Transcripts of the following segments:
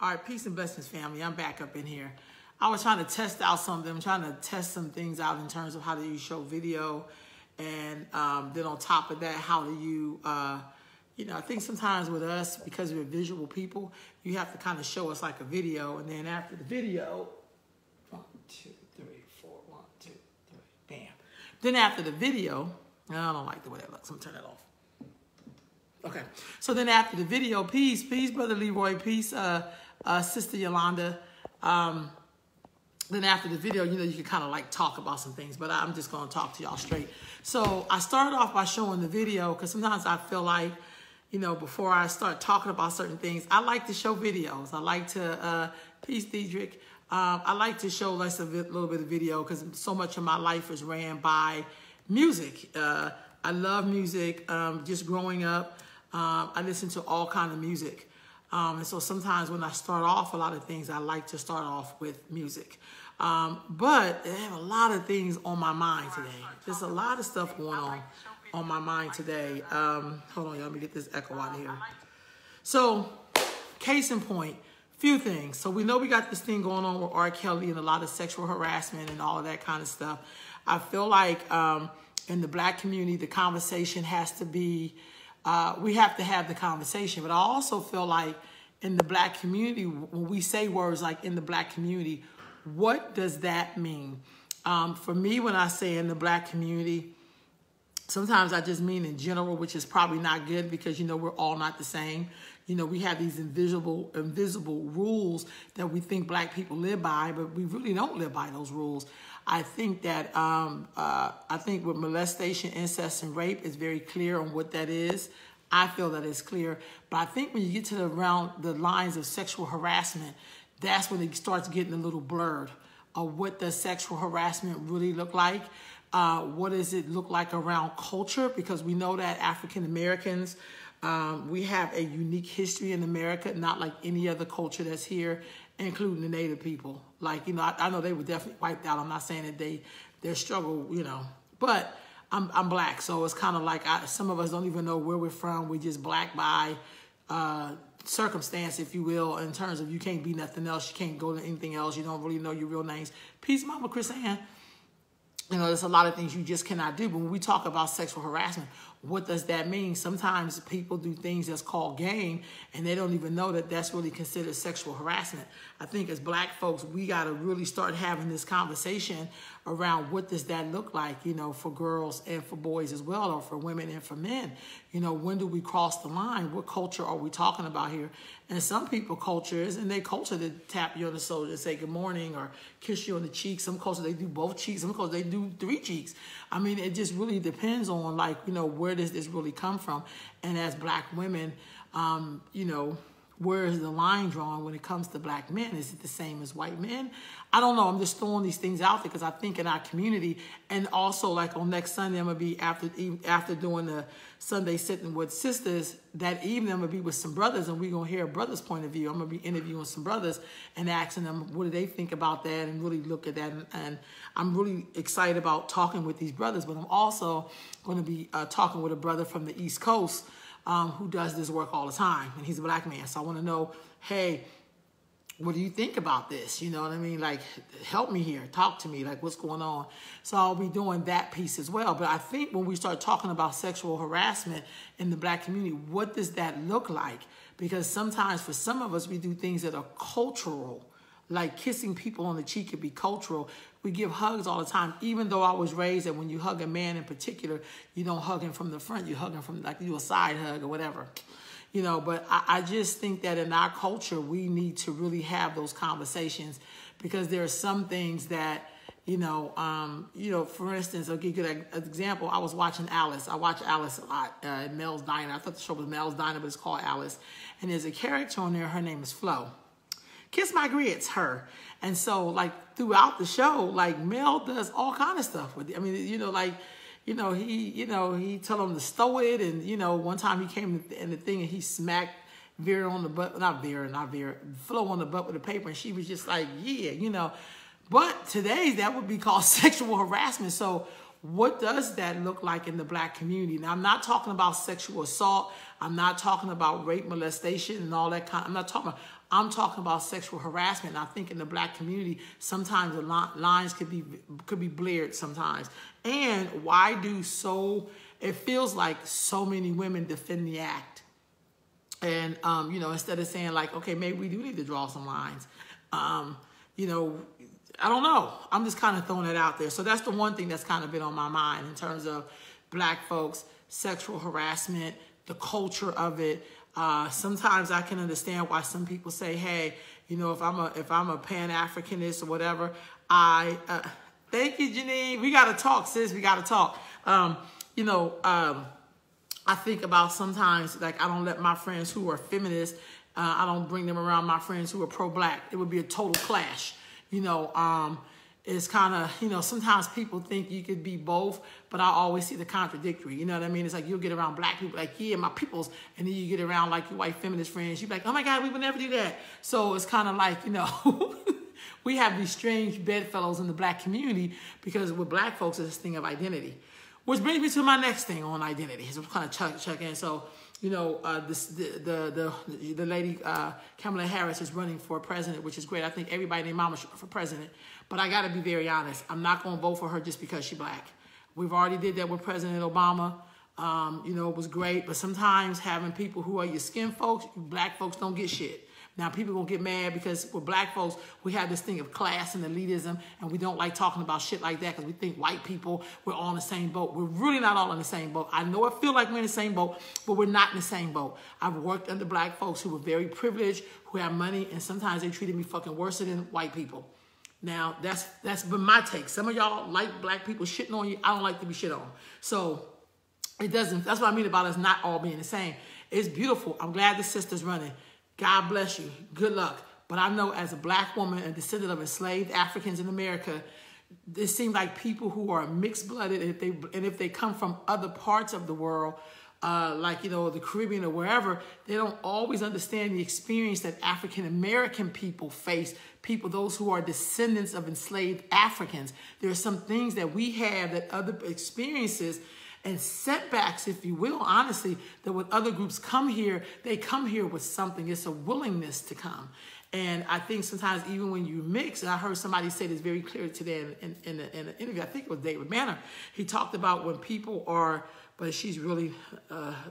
All right, peace and blessings, family. I'm back up in here. I was trying to test out something. I'm trying to test some things out in terms of how do you show video. And then on top of that, how do you, you know, I think sometimes with us, because we're visual people, you have to kind of show us like a video. And then after the video, 1, 2, 3, 4, 1, 2, 3, bam. Then after the video, I don't like the way that looks. I'm gonna turn that off. Okay. So then after the video, peace, Brother Leroy, peace, Sister Yolanda. Then after the video, you know, you can kind of like talk about some things, but I'm just going to talk to y'all straight. So I started off by showing the video because sometimes I feel like, you know, before I start talking about certain things, I like to show videos. I like to, peace, Diedrich. I like to show little bit of video because so much of my life is ran by music. I love music. Just growing up, I listen to all kinds of music. And so sometimes when I start off a lot of things, I like to start off with music. But I have a lot of things on my mind today. There's a lot of stuff going on my mind today. Hold on, y'all, let me get this echo out of here. So, case in point, few things. So we know we got this thing going on with R. Kelly and a lot of sexual harassment and all of that kind of stuff. I feel like in the black community, the conversation has to be, we have to have the conversation. But I also feel like in the black community, when we say words like in the black community, what does that mean? For me, when I say in the black community, sometimes I just mean in general, which is probably not good because, you know, we're all not the same. You know, we have these invisible rules that we think black people live by, but we really don't live by those rules. I think that, I think with molestation, incest, and rape, it's very clear on what that is. I feel that it's clear. But I think when you get to around the lines of sexual harassment, that's when it starts getting a little blurred of what does sexual harassment really look like? What does it look like around culture? Because we know that African Americans, we have a unique history in America, not like any other culture that's here, including the Native people. Like, you know, I know they were definitely wiped out. I'm not saying that their struggle, you know, but I'm black. So it's kind of like some of us don't even know where we're from. We're just black by circumstance, if you will, in terms of you can't be nothing else. You can't go to anything else. You don't really know your real names. Peace, Mama Chris Ann. You know, there's a lot of things you just cannot do. But when we talk about sexual harassment, what does that mean? Sometimes people do things that's called game, and they don't even know that that's really considered sexual harassment. I think as black folks, we got to really start having this conversation around what does that look like, you know, for girls and for boys as well, or for women and for men. You know, when do we cross the line? What culture are we talking about here? And some people cultures, and they culture to tap you on the shoulder and say good morning or kiss you on the cheek. Some cultures, they do both cheeks. Some cultures, they do 3 cheeks. I mean, it just really depends on, like, you know, where does this really come from? And as black women, you know, where is the line drawn when it comes to black men? Is it the same as white men? I don't know. I'm just throwing these things out there because I think in our community, and also like on next Sunday, I'm going to be after doing the Sunday sitting with sisters, that evening I'm going to be with some brothers, and we're going to hear a brother's point of view. I'm going to be interviewing some brothers and asking them what do they think about that and really look at that. And I'm really excited about talking with these brothers, but I'm also going to be talking with a brother from the East Coast who does this work all the time, and he's a black man. So I want to know, hey, what do you think about this? You know what I mean? Like, help me here. Talk to me. Like, what's going on? So I'll be doing that piece as well. But I think when we start talking about sexual harassment in the black community, what does that look like? Because sometimes for some of us, we do things that are cultural. Like kissing people on the cheek could be cultural. We give hugs all the time, even though I was raised that when you hug a man in particular, you don't hug him from the front. You hug him from, like, you do a side hug or whatever. You know, but I just think that in our culture, we need to really have those conversations because there are some things that, you know, for instance, I'll give you an example. I was watching Alice. I watch Alice a lot, Mel's Diner. I thought the show was Mel's Diner, but it's called Alice. And there's a character on there. Her name is Flo. Kiss My Grits, her. And so, like, throughout the show, like, Mel does all kind of stuff with it. I mean, you know, like, he tell him to stow it. And, you know, one time he came in the thing and he smacked Vera on the butt, not Vera, Flo on the butt with the paper. And she was just like, yeah, you know. But today, that would be called sexual harassment. So what does that look like in the black community? Now, I'm not talking about sexual assault. I'm not talking about rape, molestation, and all that kind. I'm not talking about. I'm talking about sexual harassment. And I think in the black community, sometimes the lines could be blurred sometimes. And why do it feels like so many women defend the act. And, you know, instead of saying like, okay, maybe we do need to draw some lines. You know, I don't know. I'm just kind of throwing it out there. So that's the one thing that's kind of been on my mind in terms of black folks, sexual harassment, the culture of it. Sometimes I can understand why some people say, hey, you know, if I'm a Pan-Africanist or whatever, thank you, Janine. We got to talk, sis. We got to talk. You know, I think about sometimes, like, I don't let my friends who are feminists, I don't bring them around my friends who are pro-black. It would be a total clash. You know, it's kind of, you know, sometimes people think you could be both, but I always see the contradictory. You know what I mean? It's like you'll get around black people like, yeah, my peoples, and then you get around like your white feminist friends. You're like, oh my God, we would never do that. So it's kind of like, you know, we have these strange bedfellows in the black community because with black folks, it's this thing of identity. Which brings me to my next thing on identity. So I'm kind of check in. So, you know, the lady Kamala Harris is running for president, which is great. I think everybody named Mama should run for president. But I got to be very honest. I'm not going to vote for her just because she's black. We've already did that with President Obama. You know, it was great. But sometimes having people who are your skin folks, black folks don't get shit. Now, people going to get mad because with black folks, we have this thing of class and elitism, and we don't like talking about shit like that because we think white people, we're all in the same boat. We're really not all in the same boat. I know I feel like we're in the same boat, but we're not in the same boat. I've worked under black folks who were very privileged, who have money, and sometimes they treated me fucking worse than white people. Now, that's been my take. Some of y'all like black people shitting on you. I don't like to be shit on. So it doesn't, that's what I mean about us not all being the same. It's beautiful. I'm glad the sister's running. God bless you. Good luck. But I know as a black woman and descendant of enslaved Africans in America, it seems like people who are mixed-blooded, if they come from other parts of the world, like, you know, the Caribbean or wherever, they don't always understand the experience that African-American people face, those who are descendants of enslaved Africans. There are some things that we have that other experiences and setbacks, if you will, honestly, that when other groups come here, they come here with something. It's a willingness to come. And I think sometimes even when you mix, and I heard somebody say this very clearly today in an interview, I think it was David Banner, he talked about when people are, but she's really,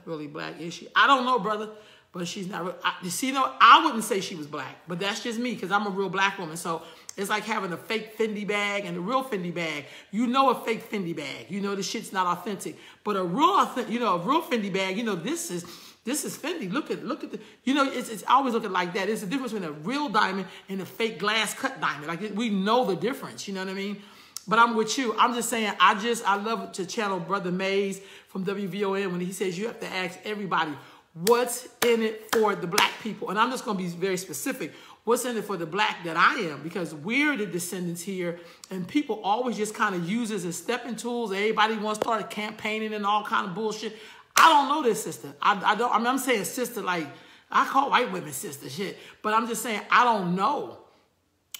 really black, is she? I don't know, brother, but she's not. You see, no, I wouldn't say she was black, but that's just me because I'm a real black woman. So it's like having a fake Fendi bag and a real Fendi bag. You know a fake Fendi bag. You know the shit's not authentic. But a real, you know, a real Fendi bag. You know this is Fendi. Look at the. You know it's always looking like that. It's the difference between a real diamond and a fake glass cut diamond. Like we know the difference. You know what I mean? But I'm with you. I'm just saying. I love to channel Brother Mays from WVON when he says you have to ask everybody what's in it for the black people. And I'm just going to be very specific. What's in it for the black that I am? Because we're the descendants here, and people always just kind of use us as stepping tools. Everybody wants to start campaigning and all kind of bullshit. I don't know this sister. I'm saying sister like, I call white women sister shit. But I'm just saying I don't know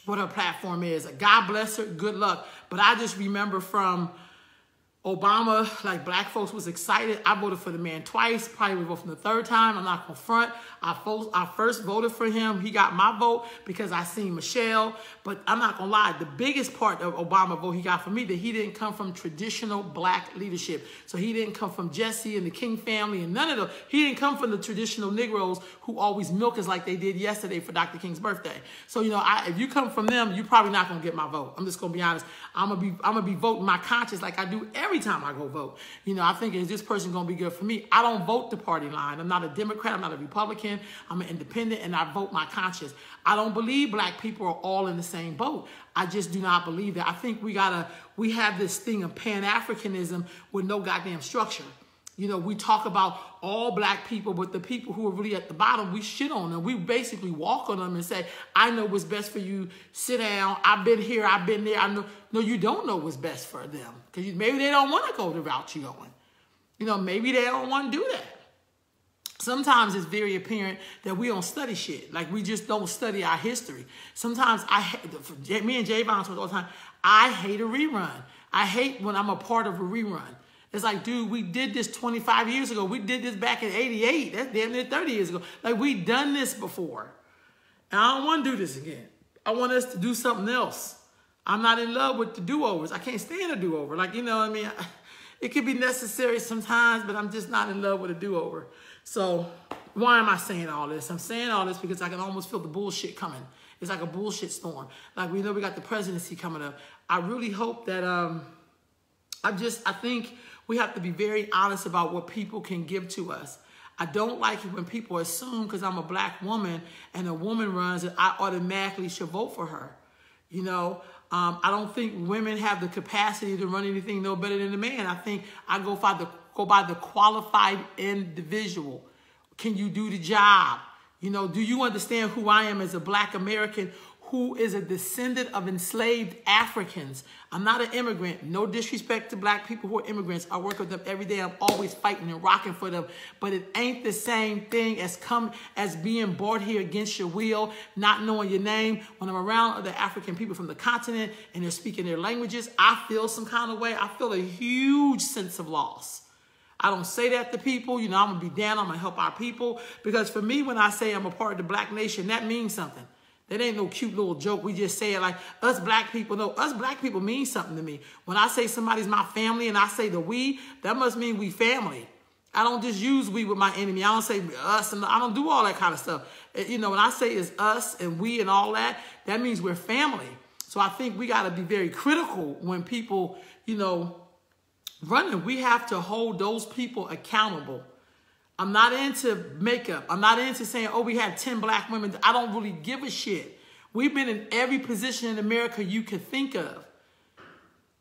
what her platform is. God bless her. Good luck. But I just remember from Obama, like black folks was excited. I voted for the man twice, probably would vote for the third time. I'm not going to front. I first voted for him. He got my vote because I seen Michelle. But I'm not going to lie. The biggest part of Obama vote he got for me, that he didn't come from traditional black leadership. So he didn't come from Jesse and the King family and none of those. He didn't come from the traditional Negroes who always milk us like they did yesterday for Dr. King's birthday. So, you know, if you come from them, you're probably not going to get my vote. I'm just going to be honest. I'm going to be voting my conscience like I do every time I go vote. You know, I think, is this person going to be good for me? I don't vote the party line. I'm not a Democrat. I'm not a Republican. I'm an independent, and I vote my conscience. I don't believe black people are all in the same boat. I just do not believe that. I think we have this thing of Pan-Africanism with no goddamn structure. You know, we talk about all black people, but the people who are really at the bottom, we shit on them. We basically walk on them and say, I know what's best for you. Sit down. I've been here. I've been there. I know. No, you don't know what's best for them because maybe they don't want to go the route you're going. You know, maybe they don't want to do that. Sometimes it's very apparent that we don't study shit. Like we just don't study our history. Sometimes me and Jay Vance all the time, I hate a rerun. I hate when I'm a part of a rerun. It's like, dude, we did this 25 years ago. We did this back in 88. That's damn near 30 years ago. Like, we done this before. And I don't want to do this again. I want us to do something else. I'm not in love with the do-overs. I can't stand a do-over. Like, you know what I mean? It could be necessary sometimes, but I'm just not in love with a do-over. So why am I saying all this? I'm saying all this because I can almost feel the bullshit coming. It's like a bullshit storm. Like, we know we got the presidency coming up. I really hope that, I think we have to be very honest about what people can give to us. I don't like it when people assume because I'm a black woman and a woman runs that I automatically should vote for her. You know, I don't think women have the capacity to run anything no better than a man. I think I go by the qualified individual. Can you do the job? You know, do you understand who I am as a black American who is a descendant of enslaved Africans? I'm not an immigrant. No disrespect to black people who are immigrants. I work with them every day. I'm always fighting and rocking for them. But it ain't the same thing as being brought here against your will, not knowing your name. When I'm around other African people from the continent and they're speaking their languages, I feel some kind of way. I feel a huge sense of loss. I don't say that to people. You know, I'm going to be down. I'm going to help our people. Because for me, when I say I'm a part of the black nation, that means something. That ain't no cute little joke. We just say it like us black people. No, us black people mean something to me. When I say somebody's my family and I say the we, that must mean we family. I don't just use we with my enemy. I don't say us, and I don't do all that kind of stuff. You know, when I say it's us and we and all that, that means we're family. So I think we got to be very critical when people, you know, running. We have to hold those people accountable. I'm not into makeup. I'm not into saying, oh, we have 10 black women. I don't really give a shit. We've been in every position in America you could think of.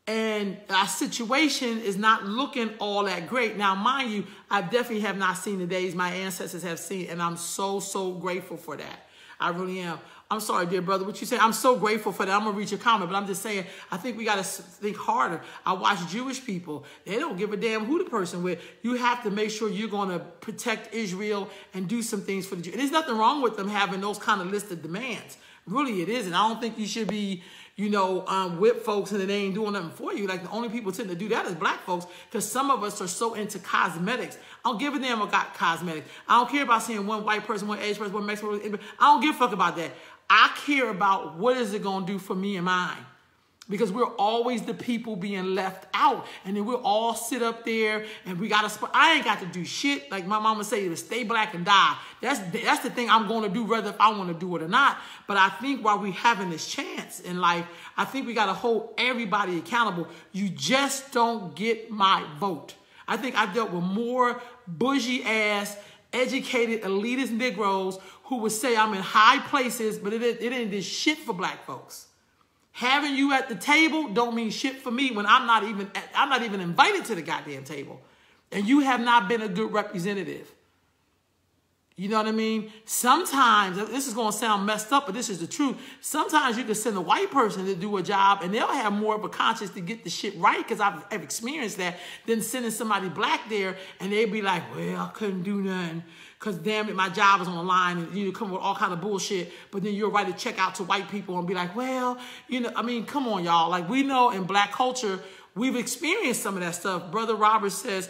And our situation is not looking all that great. Now, mind you, I definitely have not seen the days my ancestors have seen, and I'm so, so grateful for that. I really am. I'm sorry, dear brother, what you say? I'm so grateful for that. I'm going to read your comment, but I'm just saying, I think we got to think harder. I watch Jewish people. They don't give a damn who the person with. You have to make sure you're going to protect Israel and do some things for the Jews. And there's nothing wrong with them having those kind of listed demands. Really, it isn't. I don't think you should be, you know, whip folks and they ain't doing nothing for you. Like, the only people tend to do that is black folks, because some of us are so into cosmetics. I don't give a damn about cosmetics. I don't care about seeing one white person, one Asian person, one Mexican person. I don't give a fuck about that. I care about what is it going to do for me and mine. Because we're always the people being left out. And then we'll all sit up there and we got to, I ain't got to do shit. Like my mama say, to stay black and die. That's the thing I'm going to do, whether if I want to do it or not. But I think while we having this chance in life, I think we got to hold everybody accountable. You just don't get my vote. I think I dealt with more bougie ass, educated, elitist Negroes who would say I'm in high places, but it ain't this shit for black folks. Having you at the table don't mean shit for me when I'm not even invited to the goddamn table. And you have not been a good representative. You know what I mean? Sometimes, this is going to sound messed up, but this is the truth. Sometimes you can send a white person to do a job and they'll have more of a conscience to get the shit right, because I've experienced that, than sending somebody black there and they'd be like, well, I couldn't do nothing because damn it, my job is on the line, and you come with all kind of bullshit, but then you'll write a check out to white people and be like, well, you know, I mean, come on, y'all. Like, we know in black culture, we've experienced some of that stuff. Brother Robert says,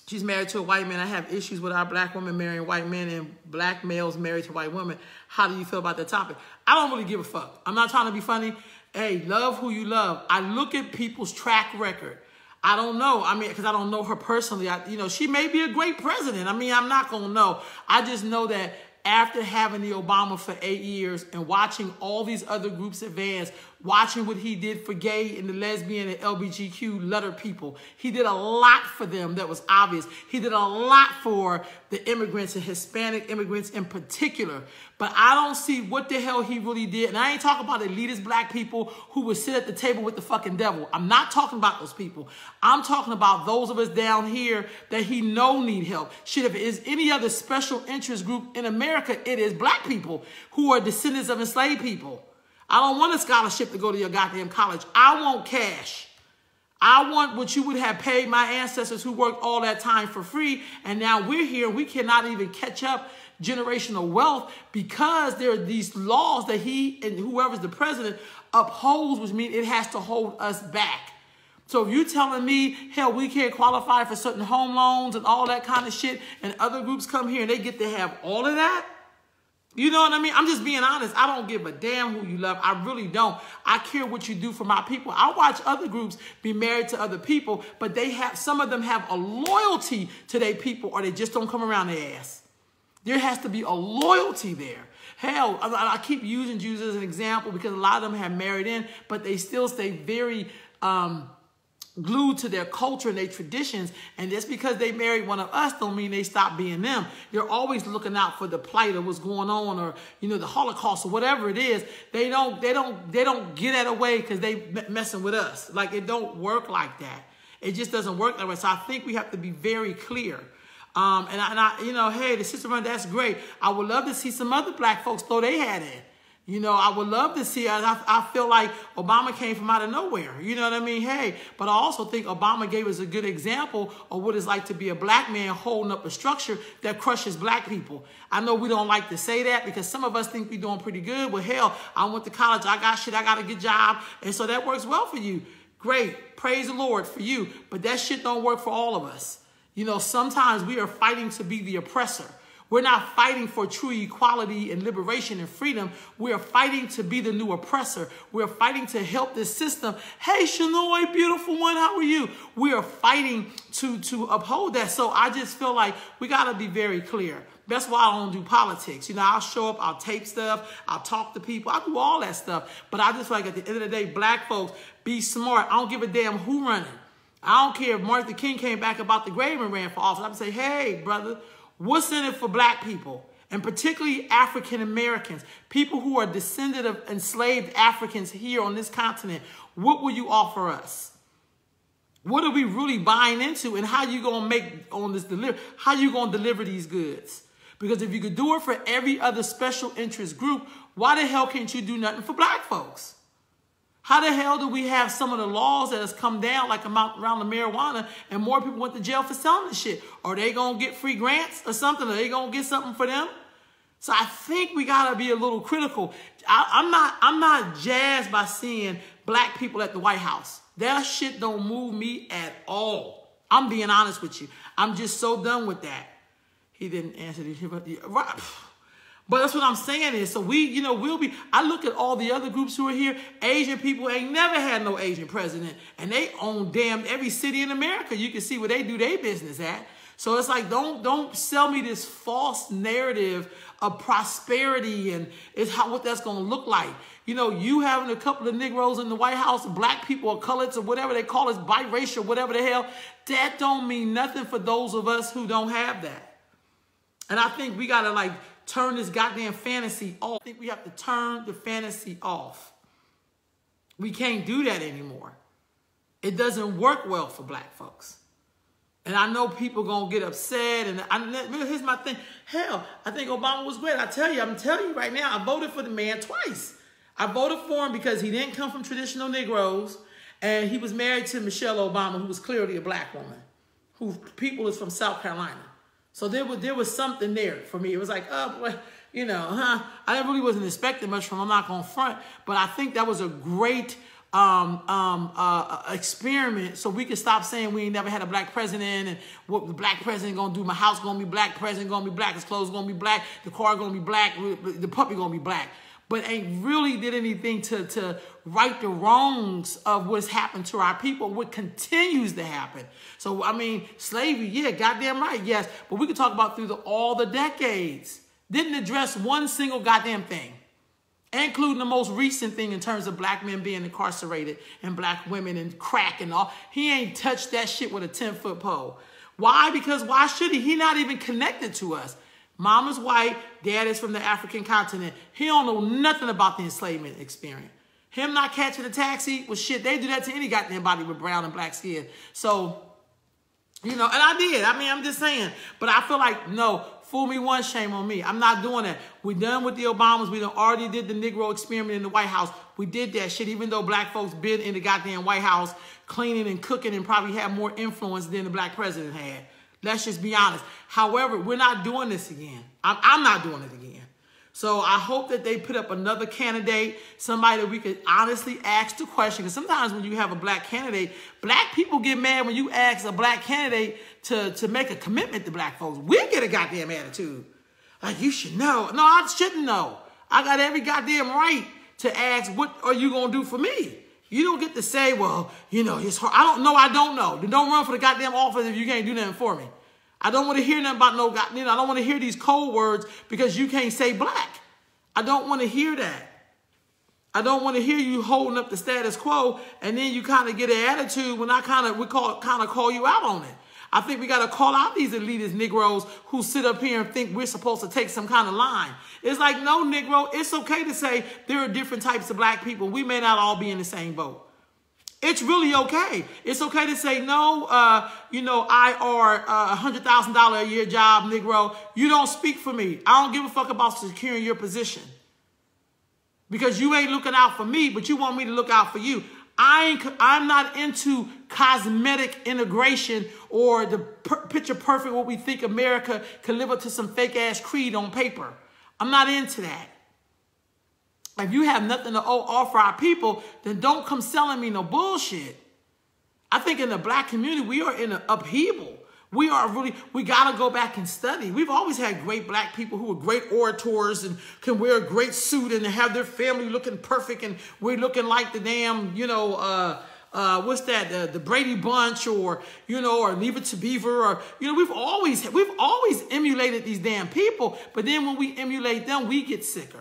she's married to a white man. I have issues with our black women marrying white men and black males married to white women. How do you feel about that topic? I don't really give a fuck. I'm not trying to be funny. Hey, love who you love. I look at people's track record. I don't know. I mean, because I don't know her personally. You know, she may be a great president. I mean, I'm not going to know. I just know that after having the Obama for 8 years and watching all these other groups advance, watching what he did for gay and the lesbian and LGBTQ letter people, he did a lot for them that was obvious. He did a lot for the immigrants and Hispanic immigrants in particular. But I don't see what the hell he really did. And I ain't talking about elitist black people who would sit at the table with the fucking devil. I'm not talking about those people. I'm talking about those of us down here that he know need help. Shit, if it is any other special interest group in America, it is black people who are descendants of enslaved people. I don't want a scholarship to go to your goddamn college. I want cash. I want what you would have paid my ancestors who worked all that time for free. And now we're here. We cannot even catch up generational wealth because there are these laws that he and whoever's the president upholds, which means it has to hold us back. So if you're telling me, hell, we can't qualify for certain home loans and all that kind of shit, and other groups come here and they get to have all of that, You know what I mean? I'm just being honest. I don't give a damn who you love. I really don't. I care what you do for my people. I watch other groups be married to other people, but some of them have a loyalty to their people, or they just don't come around their ass. There has to be a loyalty there. Hell, I keep using Jews as an example because a lot of them have married in, but they still stay very glued to their culture and their traditions. And just because they married one of us don't mean they stop being them. They're always looking out for the plight of what's going on, or, you know, the Holocaust or whatever it is. They don't get that away because they messing with us. Like, it don't work like that. It just doesn't work that way. So I think we have to be very clear. And I, you know, hey, the sister, that's great. I would love to see some other black folks throw their hat in. You know, I would love to see, I feel like Obama came from out of nowhere. You know what I mean? Hey, but I also think Obama gave us a good example of what it's like to be a black man holding up a structure that crushes black people. I know we don't like to say that because some of us think we're doing pretty good. Well, hell, I went to college, I got shit, I got a good job. And so that works well for you. Great. Praise the Lord for you. But that shit don't work for all of us. You know, sometimes we are fighting to be the oppressor. We're not fighting for true equality and liberation and freedom. We are fighting to be the new oppressor. We're fighting to help this system. Hey, Shanoy, beautiful one, how are you? We are fighting to uphold that. So I just feel like we got to be very clear. That's why I don't do politics. You know, I'll show up, I'll tape stuff, I'll talk to people, I'll do all that stuff. But I just feel like at the end of the day, black folks, be smart. I don't give a damn who running. I don't care if Martin Luther King came back about the grave and ran for office. I'm say, hey, brother, what's in it for black people, and particularly African Americans, people who are descendant of enslaved Africans here on this continent? What will you offer us? What are we really buying into, and how you going to make on this deliver? How you going to deliver these goods? Because if you could do it for every other special interest group, why the hell can't you do nothing for black folks? How the hell do we have some of the laws that has come down, like around the marijuana, and more people went to jail for selling the shit? Are they going to get free grants or something? Are they going to get something for them? So I think we got to be a little critical. I'm not jazzed by seeing black people at the White House. That shit don't move me at all. I'm being honest with you. I'm just so done with that. He didn't answer the right. But that's what I'm saying is, so I look at all the other groups who are here. Asian people ain't never had no Asian president, and they own damn every city in America. You can see where they do their business at. So it's like, don't sell me this false narrative of prosperity and what that's going to look like. You know, you having a couple of Negroes in the White House, black people or coloreds or whatever they call it, biracial, whatever the hell, that don't mean nothing for those of us who don't have that. And I think we got to turn this goddamn fantasy off. I think we have to turn the fantasy off. We can't do that anymore. It doesn't work well for black folks. And I know people going to get upset. And here's my thing. Hell, I think Obama was great. I'm telling you right now, I voted for the man twice. I voted for him because he didn't come from traditional Negroes. And he was married to Michelle Obama, who was clearly a black woman, who people is from South Carolina. So there was something there for me. It was like, I really wasn't expecting much from him. I'm not going to front. But I think that was a great experiment, so we can stop saying we ain't never had a black president, and what the black president gonna do. My house gonna be black, president gonna be black, his clothes gonna be black, the car gonna be black, the puppy gonna be black. But ain't really did anything to right the wrongs of what's happened to our people, what continues to happen. So, I mean, slavery, yeah, goddamn right, yes. But we could talk about through all the decades. Didn't address one single goddamn thing, including the most recent thing in terms of black men being incarcerated and black women and crack and all. He ain't touched that shit with a 10-foot pole. Why? Because why should he? He not even connected to us. Mama's white, dad is from the African continent. He don't know nothing about the enslavement experience. Him not catching a taxi, well, shit, they do that to any goddamn body with brown and black skin. So, and I did. I mean, I'm just saying. But I feel like, no, fool me once, shame on me. I'm not doing that. We done with the Obamas. We already did the Negro experiment in the White House. We did that shit, even though black folks been in the goddamn White House cleaning and cooking and probably had more influence than the black president had. Let's just be honest. However, we're not doing this again. I'm not doing it again. So I hope that they put up another candidate, somebody that we could honestly ask the question. Because sometimes when you have a black candidate, black people get mad when you ask a black candidate to make a commitment to black folks. We get a goddamn attitude. like, you should know. No, I shouldn't know. I got every goddamn right to ask, what are you going to do for me? You don't get to say, well, you know, it's hard. I don't know. I don't know. Then don't run for the goddamn office if you can't do nothing for me. I don't want to hear nothing about no goddamn, I don't want to hear these cold words because you can't say black. I don't want to hear that. I don't want to hear you holding up the status quo and then you kind of get an attitude when I kind of call you out on it. I think we got to call out these elitist Negroes who sit up here and think we're supposed to take some kind of line. It's like, no, Negro, it's okay to say there are different types of black people. We may not all be in the same boat. It's really okay. It's okay to say, no, you know, I are a $100,000 a year job, Negro. You don't speak for me. I don't give a fuck about securing your position. Because you ain't looking out for me, but you want me to look out for you. I'm not into cosmetic integration or the picture perfect what we think America can live up to some fake ass creed on paper. I'm not into that. If you have nothing to offer our people, then don't come selling me no bullshit. I think in the black community, we are in an upheaval. We got to go back and study. We've always had great black people who are great orators and can wear a great suit and have their family looking perfect. And we're looking like the damn, you know, what's that? The Brady Bunch or, you know, or Leave It to Beaver or, you know, we've always emulated these damn people. But then when we emulate them, we get sicker.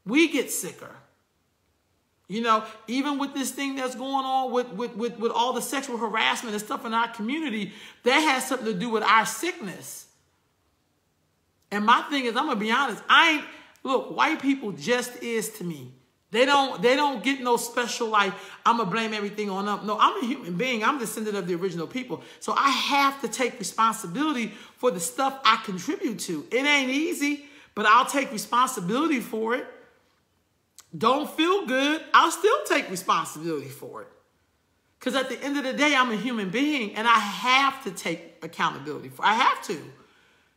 We get sicker. You know, even with this thing that's going on with all the sexual harassment and stuff in our community, that has something to do with our sickness. And my thing is, I'm going to be honest, look, white people just is to me. They don't get no special, like, I'm going to blame everything on them. No, I'm a human being. I'm a descendant of the original people. So I have to take responsibility for the stuff I contribute to. It ain't easy, but I'll take responsibility for it. Don't feel good, I'll still take responsibility for it. Because at the end of the day, I'm a human being and I have to take accountability for it. I have to.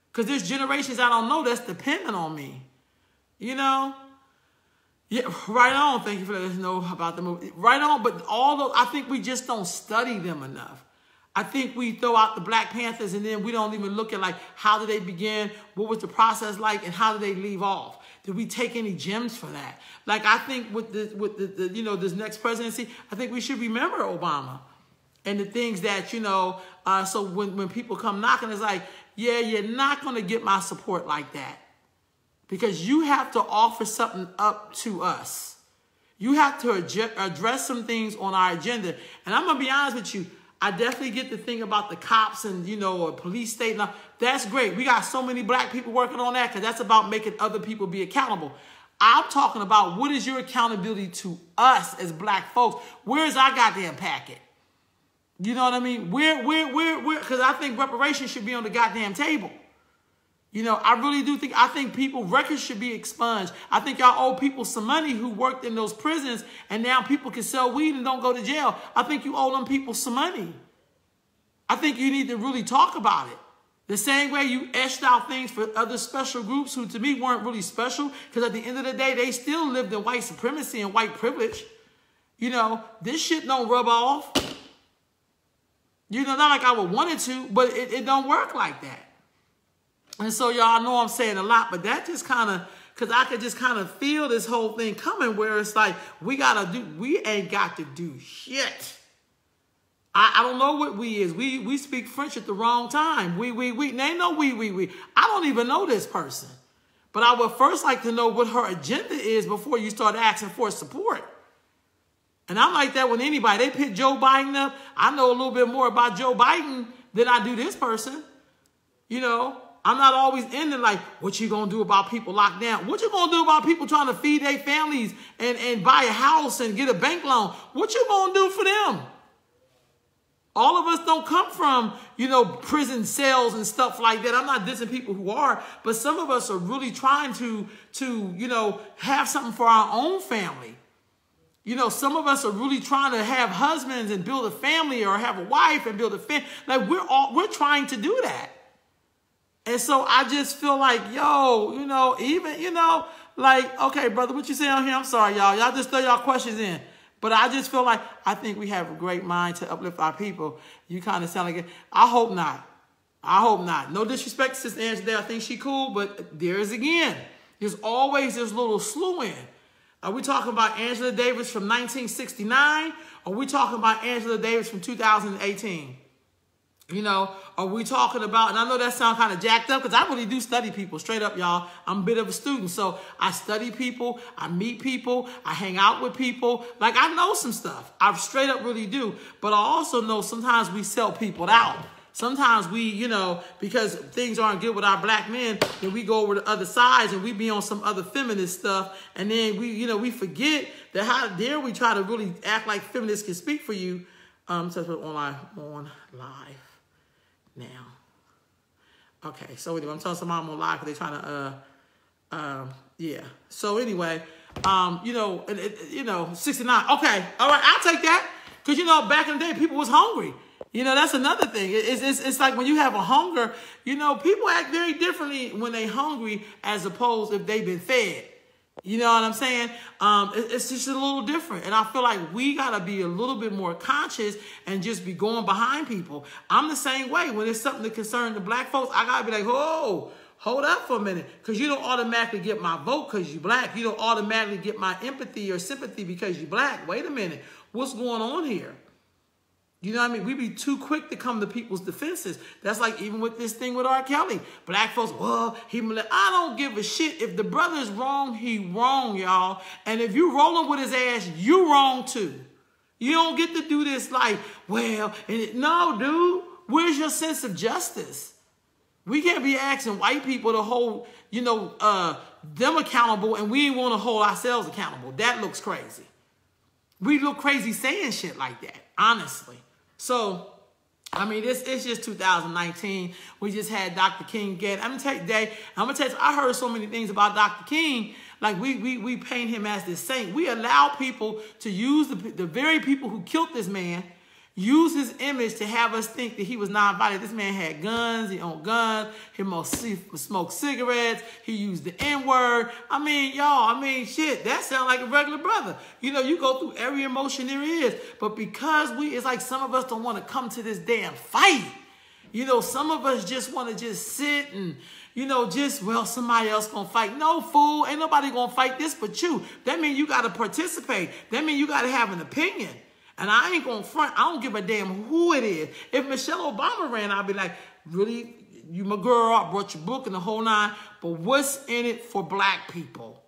Because there's generations I don't know that's dependent on me. You know? Yeah, right on. Thank you for letting us know about the movie. Right on, but I think we just don't study them enough. I think we throw out the Black Panthers and then we don't even look at, like, how did they begin, what was the process like, and how did they leave off? Did we take any gems for that? Like, I think with the you know, this next presidency, I think we should remember Obama and the things that, you know, so when people come knocking, it's like, yeah, you're not going to get my support like that because you have to offer something up to us. You have to address some things on our agenda. And I'm going to be honest with you. I definitely get the thing about the cops and, you know, a police state. Now, that's great. We got so many black people working on that because that's about making other people be accountable. I'm talking about what is your accountability to us as black folks? Where's our goddamn packet? You know what I mean? Where, because I think reparations should be on the goddamn table. You know, I really do think, records should be expunged. I think y'all owe people some money who worked in those prisons and now people can sell weed and don't go to jail. I think you owe them people some money. I think you need to really talk about it. The same way you etched out things for other special groups who to me weren't really special because at the end of the day, they still lived in white supremacy and white privilege. You know, this shit don't rub off. You know, not like I would want it to, but it don't work like that. And so y'all know I'm saying a lot, but that just kind of, because I could just kind of feel this whole thing coming where it's like, we ain't got to do shit. I don't know what we is. We speak French at the wrong time. We. They know we. I don't even know this person. But I would first like to know what her agenda is before you start asking for support. And I'm like that with anybody. They pick Joe Biden up. I know a little bit more about Joe Biden than I do this person. You know, I'm not always in it like, what you going to do about people locked down? What you going to do about people trying to feed their families and buy a house and get a bank loan? What you going to do for them? All of us don't come from, you know, prison cells and stuff like that. I'm not dissing people who are, but some of us are really trying to you know, have something for our own family. You know, some of us are really trying to have husbands and build a family or have a wife and build a family. Like we're trying to do that. And so I just feel like, yo, you know, even, you know, like, okay, brother, what you say on here? I'm sorry, y'all. Y'all just throw y'all questions in. But I just feel like I think we have a great mind to uplift our people. You kind of sound like it. I hope not. I hope not. No disrespect to Sister Angela. I think she cool, but there's always this little slew in. Are we talking about Angela Davis from 1969? Or are we talking about Angela Davis from 2018? You know, are we talking about, and I know that sounds kind of jacked up because I really do study people, straight up, y'all. I'm a bit of a student. So I study people, I meet people, I hang out with people. Like, I know some stuff. I straight up really do. But I also know sometimes we sell people out. Sometimes we, you know, because things aren't good with our black men, then we go over to other sides and we be on some other feminist stuff. And then we, you know, we forget that how dare we try to really act like feminists can speak for you. So on live now. Okay, so anyway, I'm telling somebody I'm on live because they're trying to, yeah. So anyway, you know, 69. Okay, all right, I'll take that. Because, you know, back in the day, people was hungry. You know, that's another thing. It's like when you have a hunger, you know, people act very differently when they hungry as opposed if they've been fed. You know what I'm saying? It's just a little different. And I feel like we got to be a little bit more conscious and just be going behind people. I'm the same way. When it's something that concerns the black folks, I got to be like, oh, hold up for a minute. Because you don't automatically get my vote because you're black. You don't automatically get my empathy or sympathy because you're black. Wait a minute. What's going on here? You know what I mean? We be too quick to come to people's defenses. That's like even with this thing with R. Kelly. Black folks, well, I don't give a shit. If the brother is wrong, he wrong, y'all. And if you rolling with his ass, you wrong too. You don't get to do this like, well, no, dude. Where's your sense of justice? We can't be asking white people to hold, you know, them accountable and we ain't want to hold ourselves accountable. That looks crazy. We look crazy saying shit like that, honestly. So, I mean, it's just 2019. We just had Dr. King get. I'm gonna tell you, I heard so many things about Dr. King. Like we paint him as this saint. We allow people to use the very people who killed this man, use his image to have us think that he was non-violent. This man had guns, he owned guns, he smoked cigarettes, he used the N-word. I mean, y'all, shit, that sounds like a regular brother. You know, you go through every emotion there is, but because it's like some of us don't want to come to this damn fight. You know, some of us just want to just sit and, you know, somebody else gonna fight. No, fool, ain't nobody gonna fight this but you. That means you got to participate. That means you got to have an opinion. And I ain't gonna front. I don't give a damn who it is. If Michelle Obama ran, I'd be like, really? You my girl, I brought your book and the whole nine. But what's in it for black people?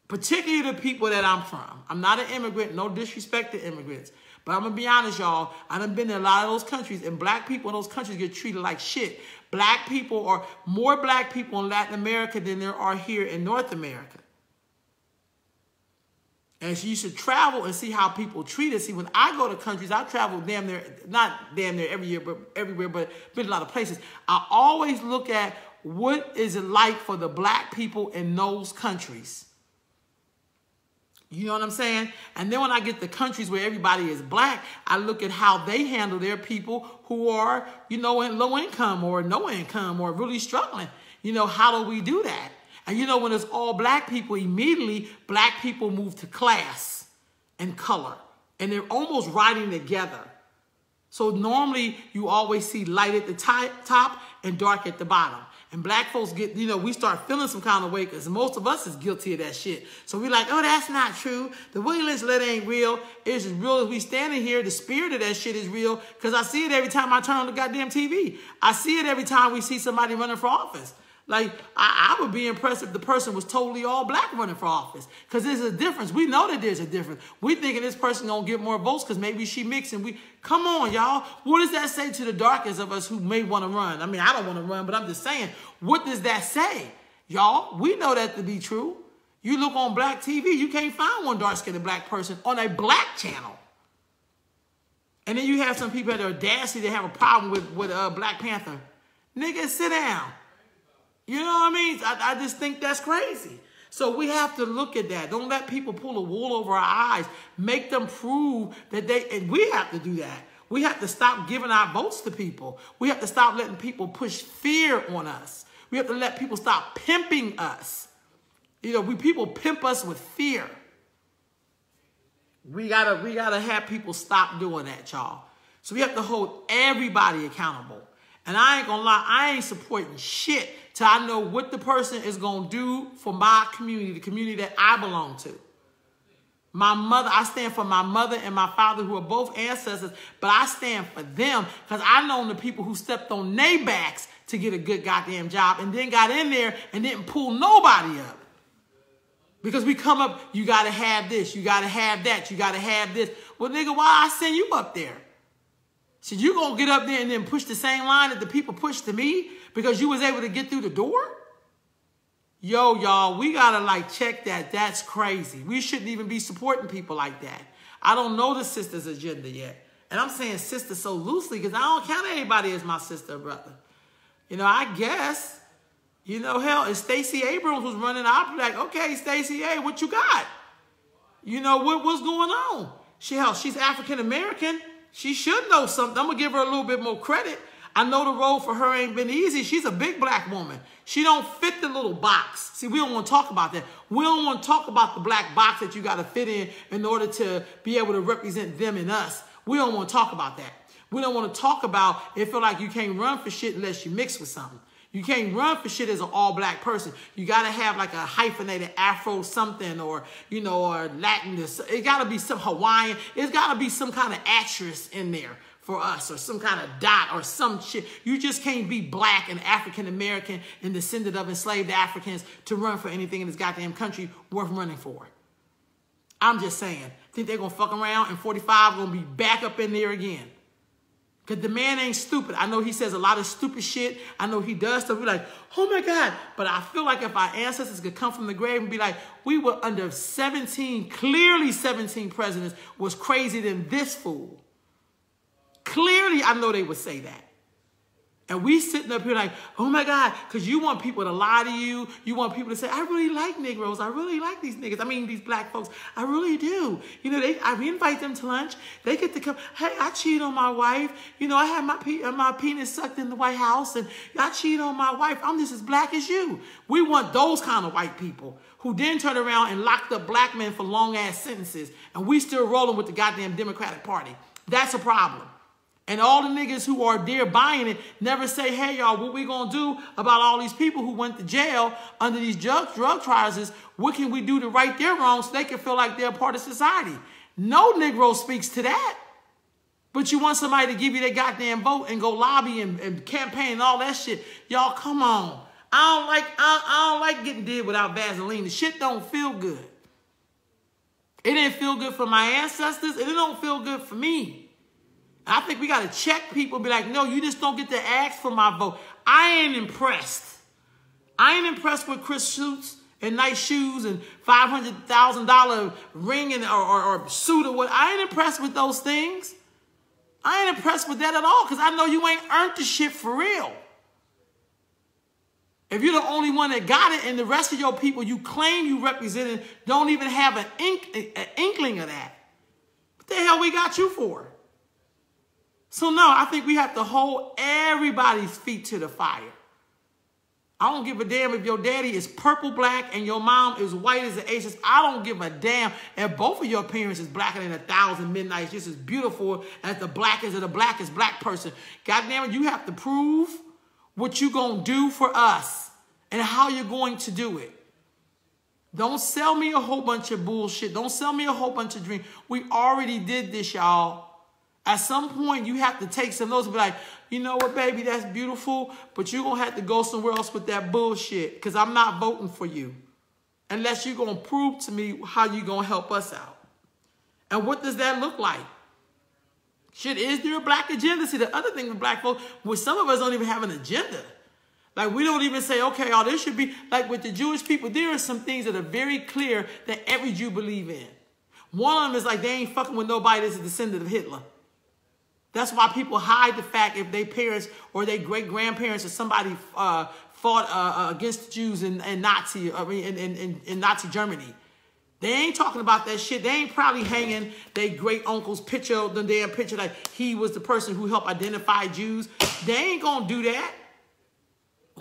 Particularly the people that I'm from. I'm not an immigrant. No disrespect to immigrants. But I'm going to be honest, y'all. I done been in a lot of those countries. And black people in those countries get treated like shit. Black people or more black people in Latin America than there are here in North America. And so you should travel and see how people treat us. See, when I go to countries, I travel not damn near every year, but everywhere, but been a lot of places. I always look at what is it like for the black people in those countries. You know what I'm saying? And then when I get to countries where everybody is black, I look at how they handle their people who are, you know, in low income or no income or really struggling. You know, how do we do that? And you know, when it's all black people, immediately black people move to class and color. And they're almost riding together. So normally you always see light at the top and dark at the bottom. And black folks get, you know, we start feeling some kind of way because most of us is guilty of that shit. So we're like, oh, that's not true. The William Lynch letter ain't real. It's as real as we standing here. The spirit of that shit is real because I see it every time I turn on the goddamn TV. I see it every time we see somebody running for office. Like, I would be impressed if the person was totally all black running for office. Because there's a difference. We know that there's a difference. We thinking this person going to get more votes because maybe she mixing. Come on, y'all. What does that say to the darkest of us who may want to run? I mean, I don't want to run, but I'm just saying, what does that say? Y'all, we know that to be true. You look on black TV, you can't find one dark-skinned black person on a black channel. And then you have some people that are audacity that have a problem with Black Panther. Nigga, sit down. You know what I mean? I just think that's crazy. So we have to look at that. Don't let people pull the wool over our eyes. Make them prove that and we have to do that. We have to stop giving our votes to people. We have to stop letting people push fear on us. We have to let people stop pimping us. You know, people pimp us with fear. We gotta have people stop doing that, y'all. So we have to hold everybody accountable. And I ain't gonna lie, I ain't supporting shit till I know what the person is gonna do for my community, the community that I belong to. My mother, I stand for my mother and my father, who are both ancestors, but I stand for them because I know the people who stepped on their backs to get a good goddamn job and then got in there and didn't pull nobody up. Because we come up, you got to have this, you got to have that, you got to have this. Well, nigga, why I send you up there? So you going to get up there and then push the same line that the people pushed to me because you was able to get through the door? Yo, y'all, we got to like check that. That's crazy. We shouldn't even be supporting people like that. I don't know the sister's agenda yet. And I'm saying sister so loosely because I don't count anybody as my sister or brother. You know, I guess, you know, hell, if Stacey Abrams was running, I'd be like, okay, Stacey, hey, what you got? You know, what's going on? She's African-American. She should know something. I'm going to give her a little bit more credit. I know the road for her ain't been easy. She's a big black woman. She don't fit the little box. See, we don't want to talk about that. We don't want to talk about the black box that you got to fit in order to be able to represent them and us. We don't want to talk about that. We don't want to talk about it. Feel like you can't run for shit unless you mix with something. You can't run for shit as an all-black person. You got to have like a hyphenated Afro something or, you know, or Latin. It got to be some Hawaiian. It's got to be some kind of actress in there for us or some kind of dot or some shit. You just can't be black and African-American and descendant of enslaved Africans to run for anything in this goddamn country worth running for. I'm just saying. Think they're going to fuck around and 45 going to be back up in there again. Because the man ain't stupid. I know he says a lot of stupid shit. I know he does stuff. We're like, oh my God. But I feel like if our ancestors could come from the grave and be like, we were under 17, clearly 17 presidents was crazier than this fool. Clearly, I know they would say that. And we sitting up here like, oh my God, because you want people to lie to you. You want people to say, I really like Negroes. I really like these niggas. I mean, these black folks. I really do. You know, I invite them to lunch. They get to come. Hey, I cheat on my wife. You know, I had my penis sucked in the White House and I cheat on my wife. I'm just as black as you. We want those kind of white people who then turn around and locked up black men for long ass sentences. And we still rolling with the goddamn Democratic Party. That's a problem. And all the niggas who are there buying it never say, hey, y'all, what we going to do about all these people who went to jail under these drug trials is what can we do to right their wrongs so they can feel like they're a part of society? No Negro speaks to that. But you want somebody to give you their goddamn vote and go lobby and campaign and all that shit. Y'all, come on. I don't like getting did without Vaseline. The shit don't feel good. It didn't feel good for my ancestors, and it don't feel good for me. I think we got to check people and be like, no, you just don't get to ask for my vote. I ain't impressed. I ain't impressed with Chris suits and nice shoes and $500,000 ring and or suit or what. I ain't impressed with those things. I ain't impressed with that at all because I know you ain't earned the shit for real. If you're the only one that got it and the rest of your people you claim you represented don't even have an inkling of that, what the hell we got you for? So no, I think we have to hold everybody's feet to the fire. I don't give a damn if your daddy is purple black and your mom is white as the aces. I don't give a damn if both of your parents is blacker than 1,000 midnights, just as beautiful as the blackest of the blackest black person. God damn it, you have to prove what you gonna do for us and how you're going to do it. Don't sell me a whole bunch of bullshit. Don't sell me a whole bunch of dreams. We already did this, y'all. At some point, you have to take some of those and be like, you know what, baby, that's beautiful, but you're going to have to go somewhere else with that bullshit because I'm not voting for you unless you're going to prove to me how you're going to help us out. And what does that look like? Shit, is there a black agenda? See, the other thing with black folks, well, some of us don't even have an agenda. Like, we don't even say, okay, oh, this should be, like with the Jewish people, there are some things that are very clear that every Jew believe in. One of them is like, they ain't fucking with nobody that's a descendant of Hitler. That's why people hide the fact if their parents or their great-grandparents or somebody fought against the Jews in Nazi Germany. They ain't talking about that shit. They ain't probably hanging their great-uncle's picture, the damn picture like he was the person who helped identify Jews. They ain't gonna do that.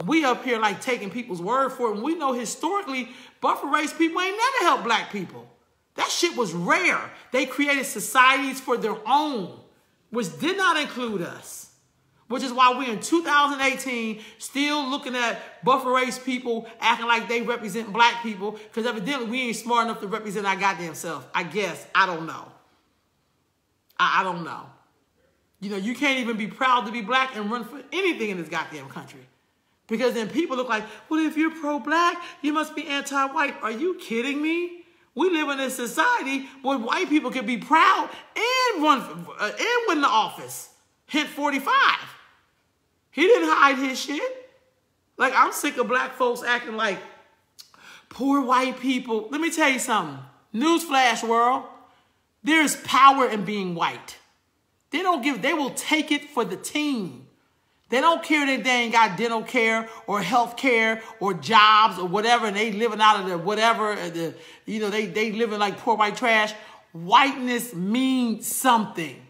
We up here like taking people's word for it. And we know historically, buffer race people ain't never helped black people. That shit was rare. They created societies for their own, which did not include us. Which is why we're in 2018 still looking at buffer race people acting like they represent black people, because evidently we ain't smart enough to represent our goddamn self. I guess. I don't know. I don't know. You know, you can't even be proud to be black and run for anything in this goddamn country. Because then people look like, well, if you're pro-black, you must be anti-white. Are you kidding me? We live in a society where white people can be proud and win the office. Hint 45. He didn't hide his shit. Like, I'm sick of black folks acting like poor white people. Let me tell you something. Newsflash, world. There's power in being white. They will take it for the team. They don't care that they ain't got dental care or health care or jobs or whatever, and they living out of the whatever, they living like poor white trash. Whiteness means something.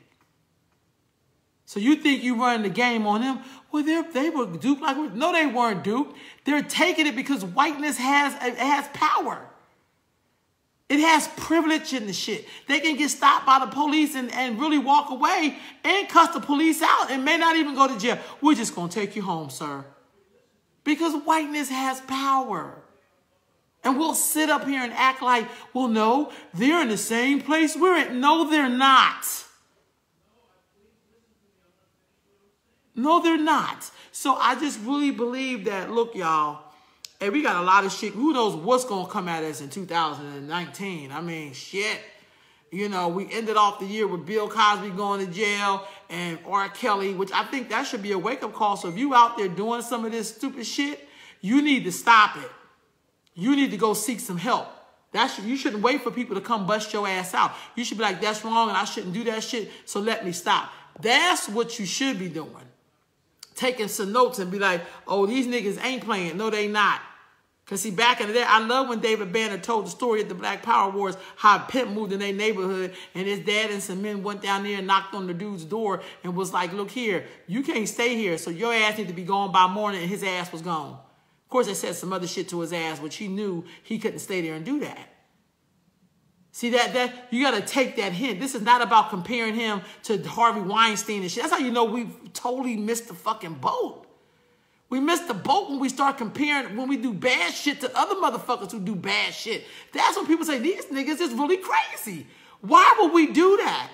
So you think you running the game on them? Well, they were duped like, no, they weren't duped. They're taking it because whiteness has power. It has privilege in the shit. They can get stopped by the police and really walk away and cuss the police out and may not even go to jail. We're just going to take you home, sir. Because whiteness has power. And we'll sit up here and act like, well, no, they're in the same place we're in. No, they're not. No, they're not. So I just really believe that, look, y'all, and we got a lot of shit. Who knows what's going to come at us in 2019? I mean, shit. You know, we ended off the year with Bill Cosby going to jail and R. Kelly, which I think that should be a wake-up call. So if you out there doing some of this stupid shit, you need to stop it. You need to go seek some help. You shouldn't wait for people to come bust your ass out. You should be like, that's wrong and I shouldn't do that shit, so let me stop. That's what you should be doing. Taking some notes and be like, oh, these niggas ain't playing. No, they not. Because, see, back in the day, I love when David Banner told the story at the Black Power Wars, how a pimp moved in their neighborhood and his dad and some men went down there and knocked on the dude's door and was like, look here, you can't stay here, so your ass need to be gone by morning, and his ass was gone. Of course, they said some other shit to his ass, which he knew he couldn't stay there and do that. See, that you got to take that hint. This is not about comparing him to Harvey Weinstein and shit. That's how you know we've totally missed the fucking boat. We missed the boat when we start comparing, when we do bad shit to other motherfuckers who do bad shit. That's when people say, these niggas is really crazy. Why would we do that?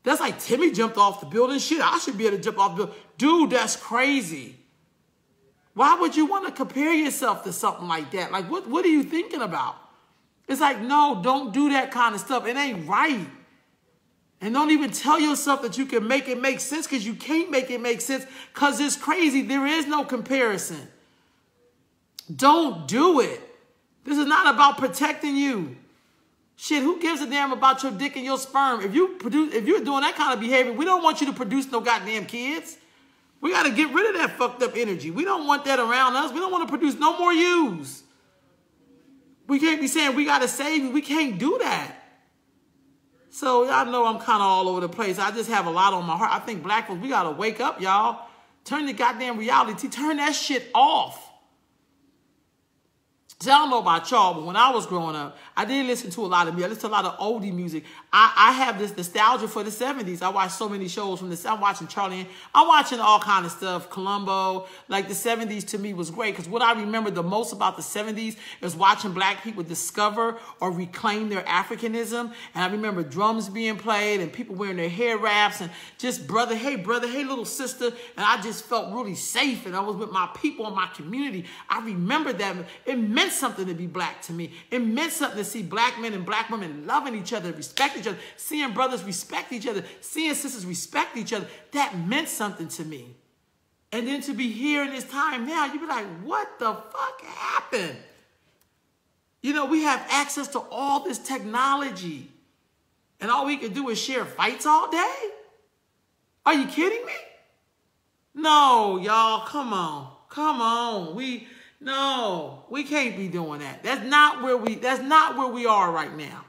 That's like Timmy jumped off the building. Shit, I should be able to jump off the building. Dude, that's crazy. Why would you want to compare yourself to something like that? Like, what are you thinking about? It's like, no, don't do that kind of stuff. It ain't right. And don't even tell yourself that you can make it make sense, because you can't make it make sense because it's crazy. There is no comparison. Don't do it. This is not about protecting you. Shit, who gives a damn about your dick and your sperm? If you're doing that kind of behavior, we don't want you to produce no goddamn kids. We got to get rid of that fucked up energy. We don't want that around us. We don't want to produce no more yous. We can't be saying we got to save you. We can't do that. So y'all know I'm kind of all over the place. I just have a lot on my heart. I think black folks, we got to wake up, y'all. Turn the goddamn reality. Turn that shit off. See, I don't know about y'all, but when I was growing up, I did listen to a lot of music. I listened to a lot of oldie music. I have this nostalgia for the 70s. I watched so many shows from the, I'm watching Charlie, I'm watching all kind of stuff, Columbo. Like, the 70s to me was great, because what I remember the most about the 70s is watching black people discover or reclaim their Africanism. And I remember drums being played and people wearing their hair wraps and just brother, hey, little sister. And I just felt really safe, and I was with my people in my community. I remember that. It meant something to be black to me. It meant something to see black men and black women loving each other, respect each other, seeing brothers respect each other, seeing sisters respect each other. That meant something to me. And then to be here in this time now, you be like, what the fuck happened? You know, we have access to all this technology, and all we can do is share fights all day? Are you kidding me? No, y'all, come on. Come on. No, we can't be doing that. That's not where we are right now.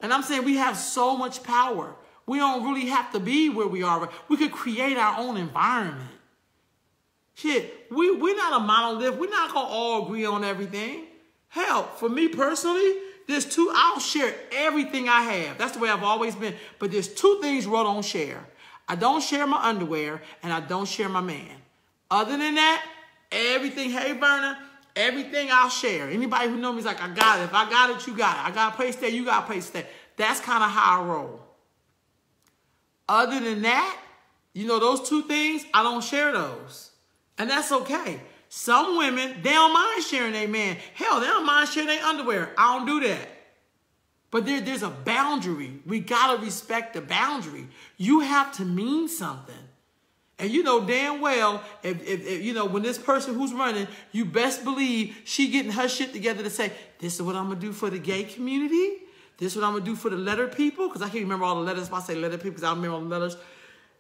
And I'm saying we have so much power. We don't really have to be where we are. We could create our own environment. Shit, we're not a monolith. We're not going to all agree on everything. Hell, for me personally, I'll share everything I have. That's the way I've always been. But there's two things Ro don't share. I don't share my underwear, and I don't share my man. Other than that, everything, hey, Burner, everything I'll share. Anybody who knows me is like, I got it. If I got it, you got it. I got a place there, you got a place there. That's kind of how I roll. Other than that, you know, those two things, I don't share those. And that's okay. Some women, they don't mind sharing their man. Hell, they don't mind sharing their underwear. I don't do that. But there's a boundary. We got to respect the boundary. You have to mean something. And you know damn well, if you know, when this person who's running, you best believe she getting her shit together to say, this is what I'm going to do for the gay community. This is what I'm going to do for the letter people. Because I can't remember all the letters. If I say letter people, because I don't remember all the letters.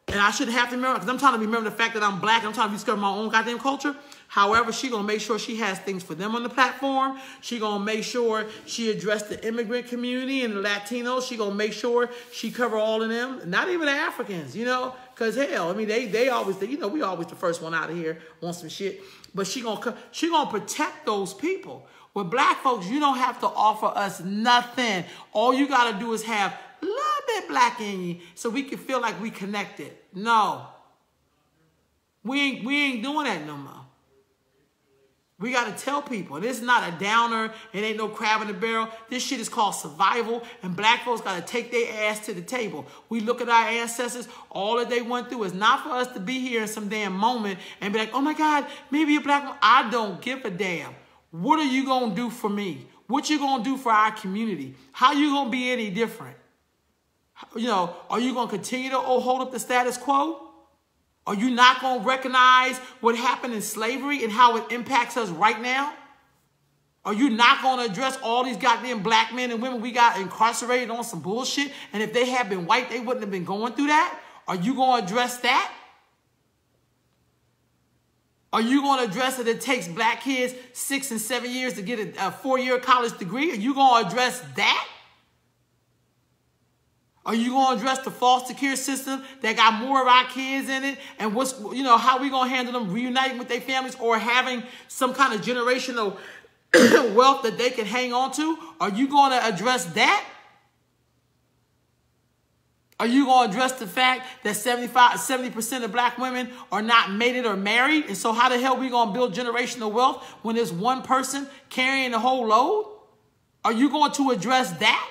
And I shouldn't have to remember, because I'm trying to remember the fact that I'm black. I'm trying to discover my own goddamn culture. However, she going to make sure she has things for them on the platform. She going to make sure she address the immigrant community and the Latinos. She going to make sure she cover all of them. Not even the Africans, you know. Because, hell, I mean, they always, you know, we always the first one out of here on some shit. But she gonna protect those people. With black folks, you don't have to offer us nothing. All you got to do is have a little bit black in you so we can feel like we connected. No. We ain't doing that no more. We got to tell people. This is not a downer. It ain't no crab in the barrel. This shit is called survival. And black folks got to take their ass to the table. We look at our ancestors. All that they went through is not for us to be here in some damn moment and be like, oh my God, maybe a black woman. I don't give a damn. What are you going to do for me? What you going to do for our community? How you going to be any different? You know, are you going to continue to hold up the status quo? Are you not going to recognize what happened in slavery and how it impacts us right now? Are you not going to address all these goddamn black men and women we got incarcerated on some bullshit? And if they had been white, they wouldn't have been going through that? Are you going to address that? Are you going to address that it takes black kids 6 and 7 years to get a 4-year college degree? Are you going to address that? Are you going to address the foster care system that got more of our kids in it? And what's, you know, how we going to handle them reuniting with their families or having some kind of generational wealth that they can hang on to? Are you going to address that? Are you going to address the fact that 70% of black women are not mated or married? And so how the hell are we going to build generational wealth when there's one person carrying the whole load? Are you going to address that?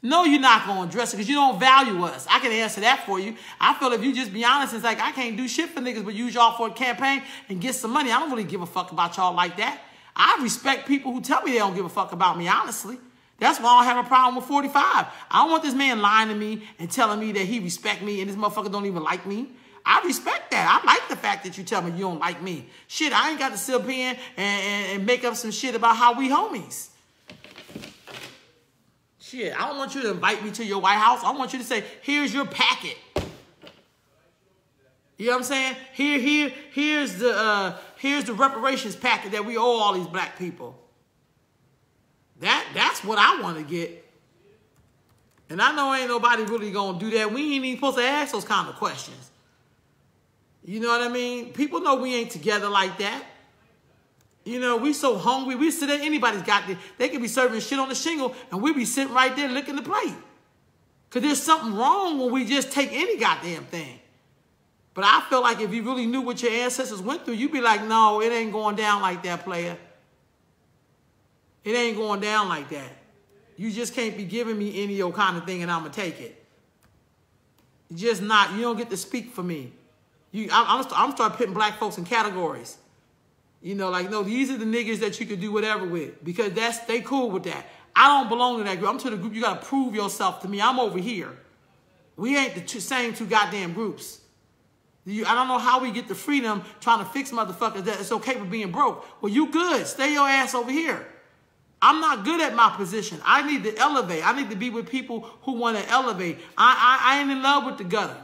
No, you're not going to address it because you don't value us. I can answer that for you. I feel if you just be honest, it's like I can't do shit for niggas but use y'all for a campaign and get some money. I don't really give a fuck about y'all like that. I respect people who tell me they don't give a fuck about me, honestly. That's why I don't have a problem with 45. I don't want this man lying to me and telling me that he respect me and this motherfucker don't even like me. I respect that. I like the fact that you tell me you don't like me. Shit, I ain't got to sit up here and make up some shit about how we homies. Shit, I don't want you to invite me to your White House. I want you to say, here's your packet. You know what I'm saying? Here's the reparations packet that we owe all these black people. That's what I want to get. And I know ain't nobody really going to do that. We ain't even supposed to ask those kind of questions. You know what I mean? People know we ain't together like that. You know, we so hungry. We sit there, anybody's got this. They can be serving shit on the shingle, and we be sitting right there licking the plate. Because there's something wrong when we just take any goddamn thing. But I feel like if you really knew what your ancestors went through, you'd be like, no, it ain't going down like that, player. It ain't going down like that. You just can't be giving me any old kind of thing, and I'm going to take it. You're just not. You don't get to speak for me. I'm start putting black folks in categories. You know, like, no, these are the niggas that you could do whatever with because they cool with that. I don't belong to that group. I'm to the group. You got to prove yourself to me. I'm over here. We ain't the same two goddamn groups. I don't know how we get the freedom trying to fix motherfuckers that it's okay for being broke. Well, you good. Stay your ass over here. I'm not good at my position. I need to elevate. I need to be with people who want to elevate. I ain't in love with the gutter.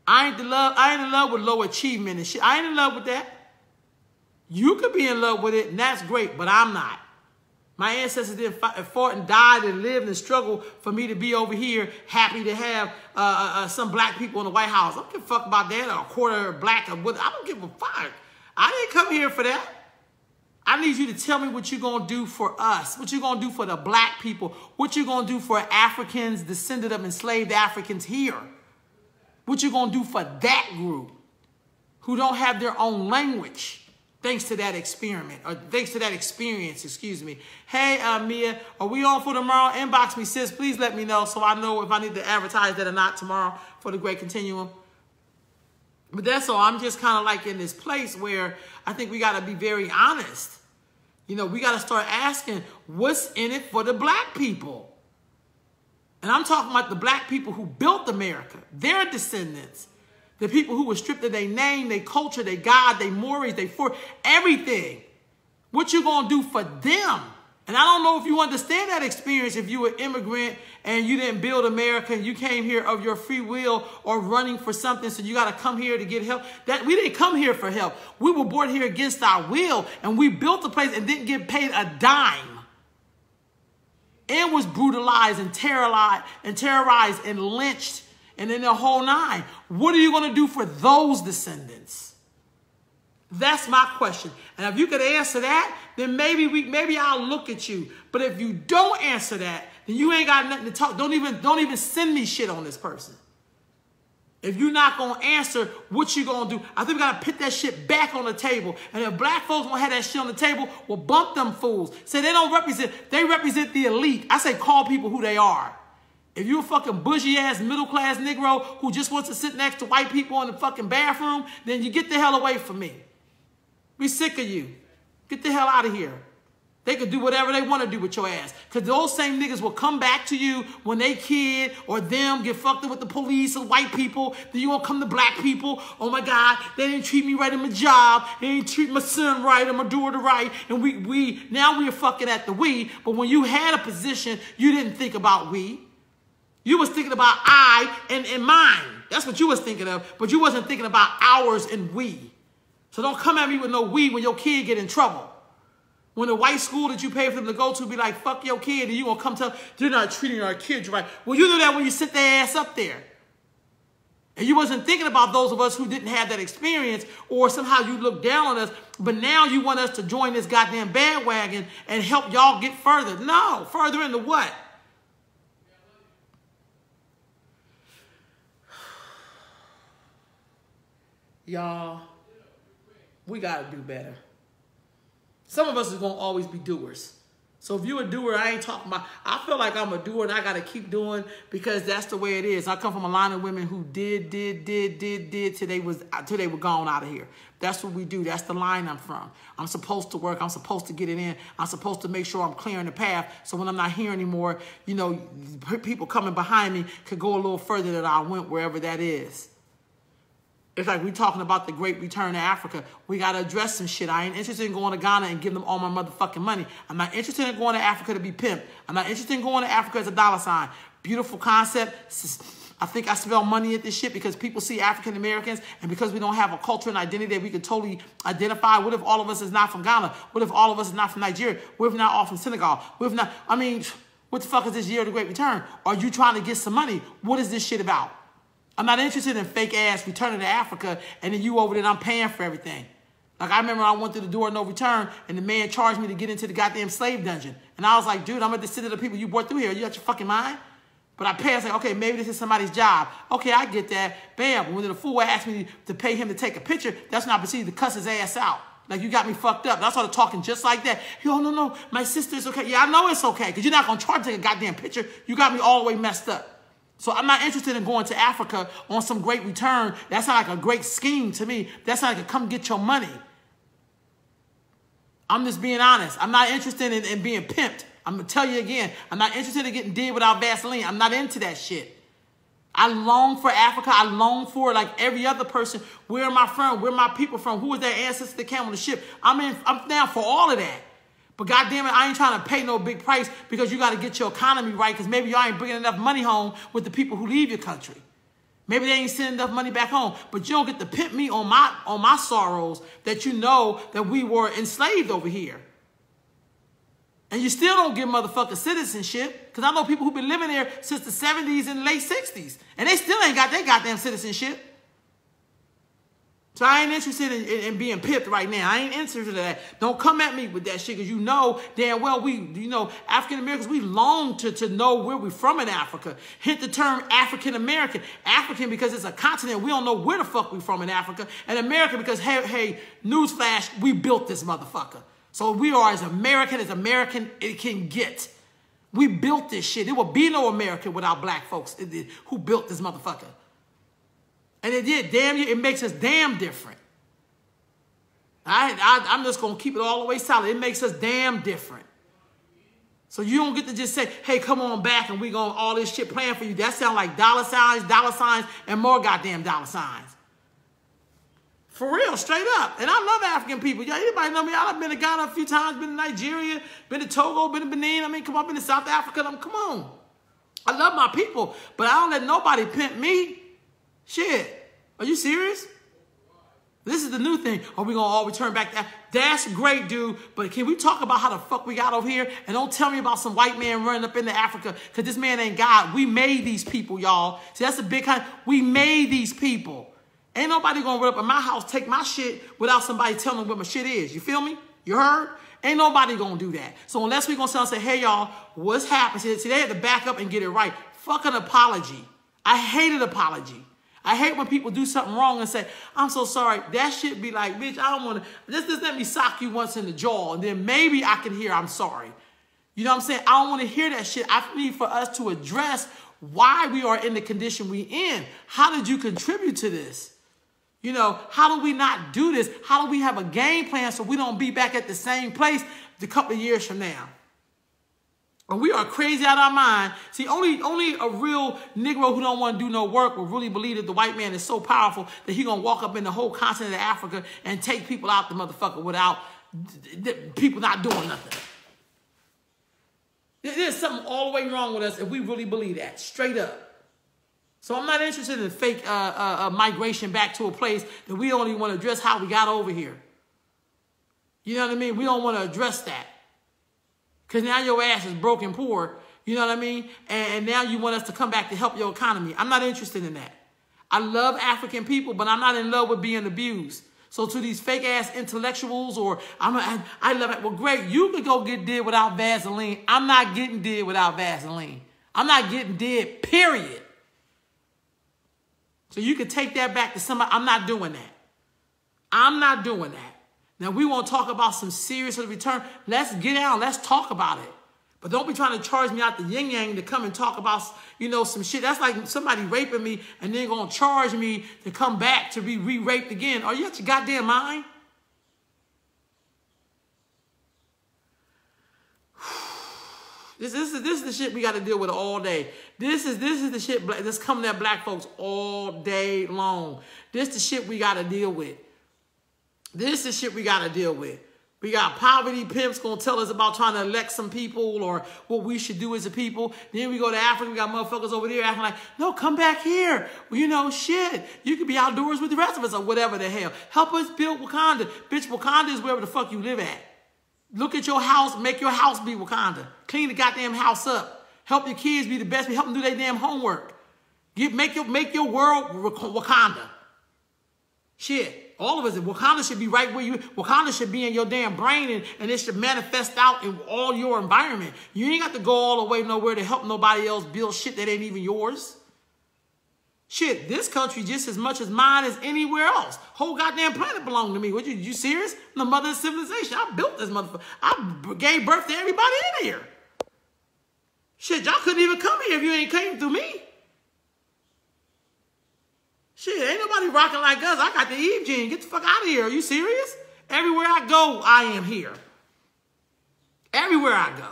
I ain't in love with low achievement and shit. I ain't in love with that. You could be in love with it, and that's great, but I'm not. My ancestors didn't fought and died and lived and struggled for me to be over here happy to have some black people in the White House. I don't give a fuck about that, or a quarter black or what. I don't give a fuck. I didn't come here for that. I need you to tell me what you're going to do for us, what you're going to do for the black people, what you're going to do for Africans, descendant of enslaved Africans here, what you're going to do for that group who don't have their own language. Thanks to that experiment, or thanks to that experience, excuse me. Hey, Mia, are we on for tomorrow? Inbox me, sis. Please let me know so I know if I need to advertise that or not tomorrow for the Great Continuum. But that's all. I'm just kind of like in this place where I think we got to be very honest. You know, we got to start asking what's in it for the black people. And I'm talking about the black people who built America, their descendants. The people who were stripped of their name, their culture, their God, their mores, everything. What you going to do for them? And I don't know if you understand that experience if you were an immigrant and you didn't build America and you came here of your free will or running for something, so you got to come here to get help. That we didn't come here for help. We were born here against our will, and we built the place and didn't get paid a dime. And was brutalized and terrorized and lynched. And then the whole nine. What are you going to do for those descendants? That's my question. And if you could answer that, then maybe I'll look at you. But if you don't answer that, then you ain't got nothing to talk. Don't even send me shit on this person. If you're not going to answer what you going to do, I think we got to put that shit back on the table. And if black folks want to have that shit on the table, well, bump them fools. Say they represent the elite. I say call people who they are. If you're a fucking bougie-ass, middle-class Negro who just wants to sit next to white people in the fucking bathroom, then you get the hell away from me. We sick of you. Get the hell out of here. They could do whatever they want to do with your ass. Because those same niggas will come back to you when they kid or them get fucked up with the police or white people. Then you won't come to black people. Oh, my God, they didn't treat me right in my job. They didn't treat my son right or my daughter right. And now we're fucking at the we. But when you had a position, you didn't think about we. You was thinking about I and mine. That's what you was thinking of. But you wasn't thinking about ours and we. So don't come at me with no we when your kid get in trouble. When the white school that you pay for them to go to be like, fuck your kid, and you gonna come tell, they're not treating our kids right. Well, you knew that when you sit their ass up there. And you wasn't thinking about those of us who didn't have that experience, or somehow you look down on us, but now you want us to join this goddamn bandwagon and help y'all get further. No, further into what? Y'all, we got to do better. Some of us is going to always be doers. So if you're a doer, I ain't talking about, I feel like I'm a doer and I got to keep doing because that's the way it is. I come from a line of women who did till they were gone out of here. That's what we do. That's the line I'm from. I'm supposed to work. I'm supposed to get it in. I'm supposed to make sure I'm clearing the path. So when I'm not here anymore, you know, people coming behind me could go a little further than I went, wherever that is. It's like we talking about the great return to Africa. We got to address some shit. I ain't interested in going to Ghana and giving them all my motherfucking money. I'm not interested in going to Africa to be pimped. I'm not interested in going to Africa as a dollar sign. Beautiful concept. I think I spell money at this shit because people see African Americans, and because we don't have a culture and identity that we can totally identify. What if all of us is not from Ghana? What if all of us is not from Nigeria? What if not all from Senegal? What if not, I mean, what the fuck is this year of the great return? Are you trying to get some money? What is this shit about? I'm not interested in fake ass returning to Africa and then you over there and I'm paying for everything. Like I remember I went through the door of no return and the man charged me to get into the goddamn slave dungeon. And I was like, dude, I'm a descendant of the people you brought through here. You got your fucking mind? But I pay. I was like, okay, maybe this is somebody's job. Okay, I get that. Bam. When the fool asked me to pay him to take a picture, that's when I proceeded to cuss his ass out. Like, you got me fucked up. And I started talking just like that. Yo, no, my sister's okay. Yeah, I know it's okay because you're not going to try to take a goddamn picture. You got me all the way messed up. So I'm not interested in going to Africa on some great return. That's not like a great scheme to me. That's not like a come get your money. I'm just being honest. I'm not interested in being pimped. I'm going to tell you again. I'm not interested in getting did without Vaseline. I'm not into that shit. I long for Africa. I long for, like every other person, where am I from? Where are my people from? Who is their ancestor that came on the ship? I'm down for all of that. But goddamn it, I ain't trying to pay no big price because you got to get your economy right because maybe y'all ain't bringing enough money home with the people who leave your country. Maybe they ain't sending enough money back home. But you don't get to pimp me on my sorrows that you know that we were enslaved over here. And you still don't give motherfuckers citizenship because I know people who've been living there since the 70s and late 60s. And they still ain't got their goddamn citizenship. So I ain't interested in being pipped right now. I ain't interested in that. Don't come at me with that shit, because you know damn well African Americans, we long to know where we're from in Africa. Hint the term African American. African because it's a continent. We don't know where the fuck we from in Africa. And American because, hey, newsflash, we built this motherfucker. So we are as American it can get. We built this shit. There would be no America without black folks who built this motherfucker. And it did, damn you, it makes us damn different. I'm just going to keep it all the way solid. It makes us damn different. So you don't get to just say, hey, come on back and we going to all this shit playing for you. That sound like dollar signs, and more goddamn dollar signs. For real, straight up. And I love African people. Yeah, anybody know me? I've been to Ghana a few times, been to Nigeria, been to Togo, been to Benin. I mean, come on, been to South Africa. Come on. I love my people, but I don't let nobody pimp me. Shit. Are you serious? This is the new thing. Are we going to all return back to that? That's great, dude. But can we talk about how the fuck we got over here? And don't tell me about some white man running up into Africa, because this man ain't God. We made these people, y'all. See, that's a big kind. We made these people. Ain't nobody going to run up in my house, take my shit without somebody telling me what my shit is. You feel me? You heard? Ain't nobody going to do that. So unless we going to say, hey, y'all, what's happened? See, they had to back up and get it right. Fuck an apology. I hate an apology. I hate when people do something wrong and say, I'm so sorry. That shit be like, bitch, I don't want to. Just let me sock you once in the jaw, and then maybe I can hear I'm sorry. You know what I'm saying? I don't want to hear that shit. I need for us to address why we are in the condition we in. How did you contribute to this? You know, how do we not do this? How do we have a game plan so we don't be back at the same place a couple of years from now? And we are crazy out of our mind. See, only a real Negro who don't want to do no work will really believe that the white man is so powerful that he going to walk up in the whole continent of Africa and take people out the motherfucker without people not doing nothing. There's something all the way wrong with us if we really believe that, straight up. So I'm not interested in fake migration back to a place that we don't even want to address how we got over here. You know what I mean? We don't want to address that. Because now your ass is broke and poor, you know what I mean? And now you want us to come back to help your economy. I'm not interested in that. I love African people, but I'm not in love with being abused. So to these fake-ass intellectuals I love it. Well, great, you could go get dead without Vaseline. I'm not getting dead without Vaseline. I'm not getting dead, period. So you can take that back to somebody. I'm not doing that. I'm not doing that. Now, we want to talk about some serious return. Let's get down. Let's talk about it. But don't be trying to charge me out the yin-yang to come and talk about, some shit. That's like somebody raping me and then going to charge me to come back to be re-raped again. Are you out your goddamn mind? This is the shit we got to deal with all day. This is the shit that's coming at black folks all day long. This the shit we got to deal with. This is shit we got to deal with. We got poverty pimps going to tell us about trying to elect some people or what we should do as a people. Then we go to Africa. We got motherfuckers over there acting like, no, come back here. Well, shit. You could be outdoors with the rest of us or whatever the hell. Help us build Wakanda. Bitch, Wakanda is wherever the fuck you live at. Look at your house. Make your house be Wakanda. Clean the goddamn house up. Help your kids be the best. Help them do their damn homework. Make your world Wakanda. Shit. All of us, Wakanda should be right where Wakanda should be in your damn brain and it should manifest out in all your environment. You ain't got to go all the way nowhere to help nobody else build shit that ain't even yours. Shit, this country just as much as mine as anywhere else. Whole goddamn planet belong to me. What, you serious? I'm the mother of civilization. I built this motherfucker. I gave birth to everybody in here. Shit, y'all couldn't even come here if you ain't came through me. Shit, ain't nobody rocking like us. I got the Eve gene. Get the fuck out of here. Are you serious? Everywhere I go, I am here. Everywhere I go.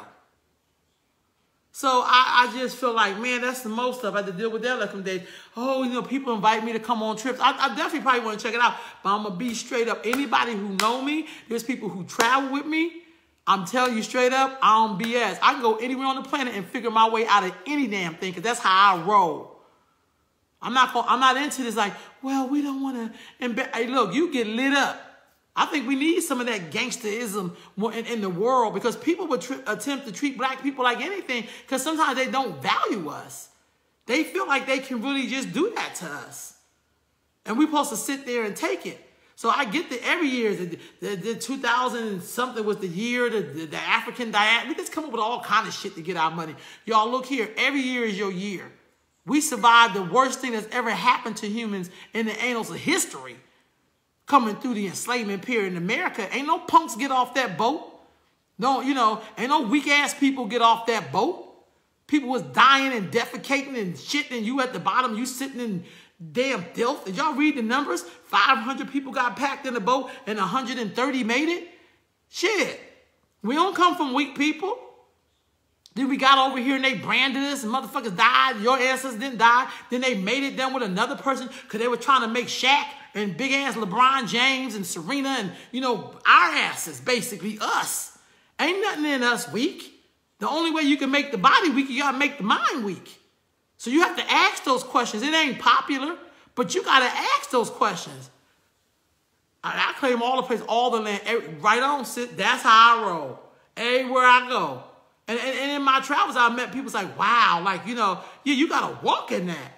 So I just feel like, man, that's the most stuff I had to deal with that like some days. Oh, people invite me to come on trips. I definitely probably want to check it out. But I'm going to be straight up. Anybody who know me, there's people who travel with me. I'm telling you straight up, I don't BS. I can go anywhere on the planet and figure my way out of any damn thing because that's how I roll. I'm not into this like, well, we don't want to. Hey, look, you get lit up. I think we need some of that gangsterism in the world because people would attempt to treat black people like anything because sometimes they don't value us. They feel like they can really just do that to us. And we're supposed to sit there and take it. So I get that every year, the 2000 something was the year, the African diet. We just come up with all kind of shit to get our money. Y'all look here, every year is your year. We survived the worst thing that's ever happened to humans in the annals of history. Coming through the enslavement period in America, ain't no punks get off that boat. No, you know, ain't no weak ass people get off that boat. People was dying and defecating and shitting, and you at the bottom, you sitting in damn filth. Did y'all read the numbers? 500 people got packed in the boat and 130 made it. Shit, we don't come from weak people. Then we got over here and they branded us and motherfuckers died. Your ancestors didn't die. Then they made it down with another person because they were trying to make Shaq and big ass LeBron James and Serena and, you know, our asses, basically us. Ain't nothing in us weak. The only way you can make the body weak, you got to make the mind weak. So you have to ask those questions. It ain't popular, but you got to ask those questions. I claim all the place, all the land, right on, sit. That's how I roll. Everywhere I go. And in my travels, I met people like, wow, like, you know, yeah, you got to walk in that.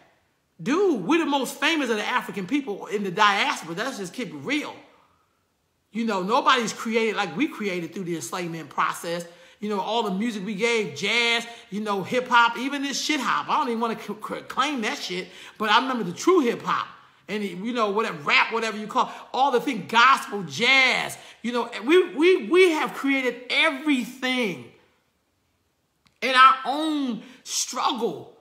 Dude, we're the most famous of the African people in the diaspora. Let's just keep it real. You know, nobody's created like we created through the enslavement process. You know, all the music we gave, jazz, you know, hip hop, even this shit hop. I don't even want to claim that shit, but I remember the true hip hop. And, you know, whatever, rap, whatever you call it, all the things, gospel, jazz. You know, we have created everything in our own struggle.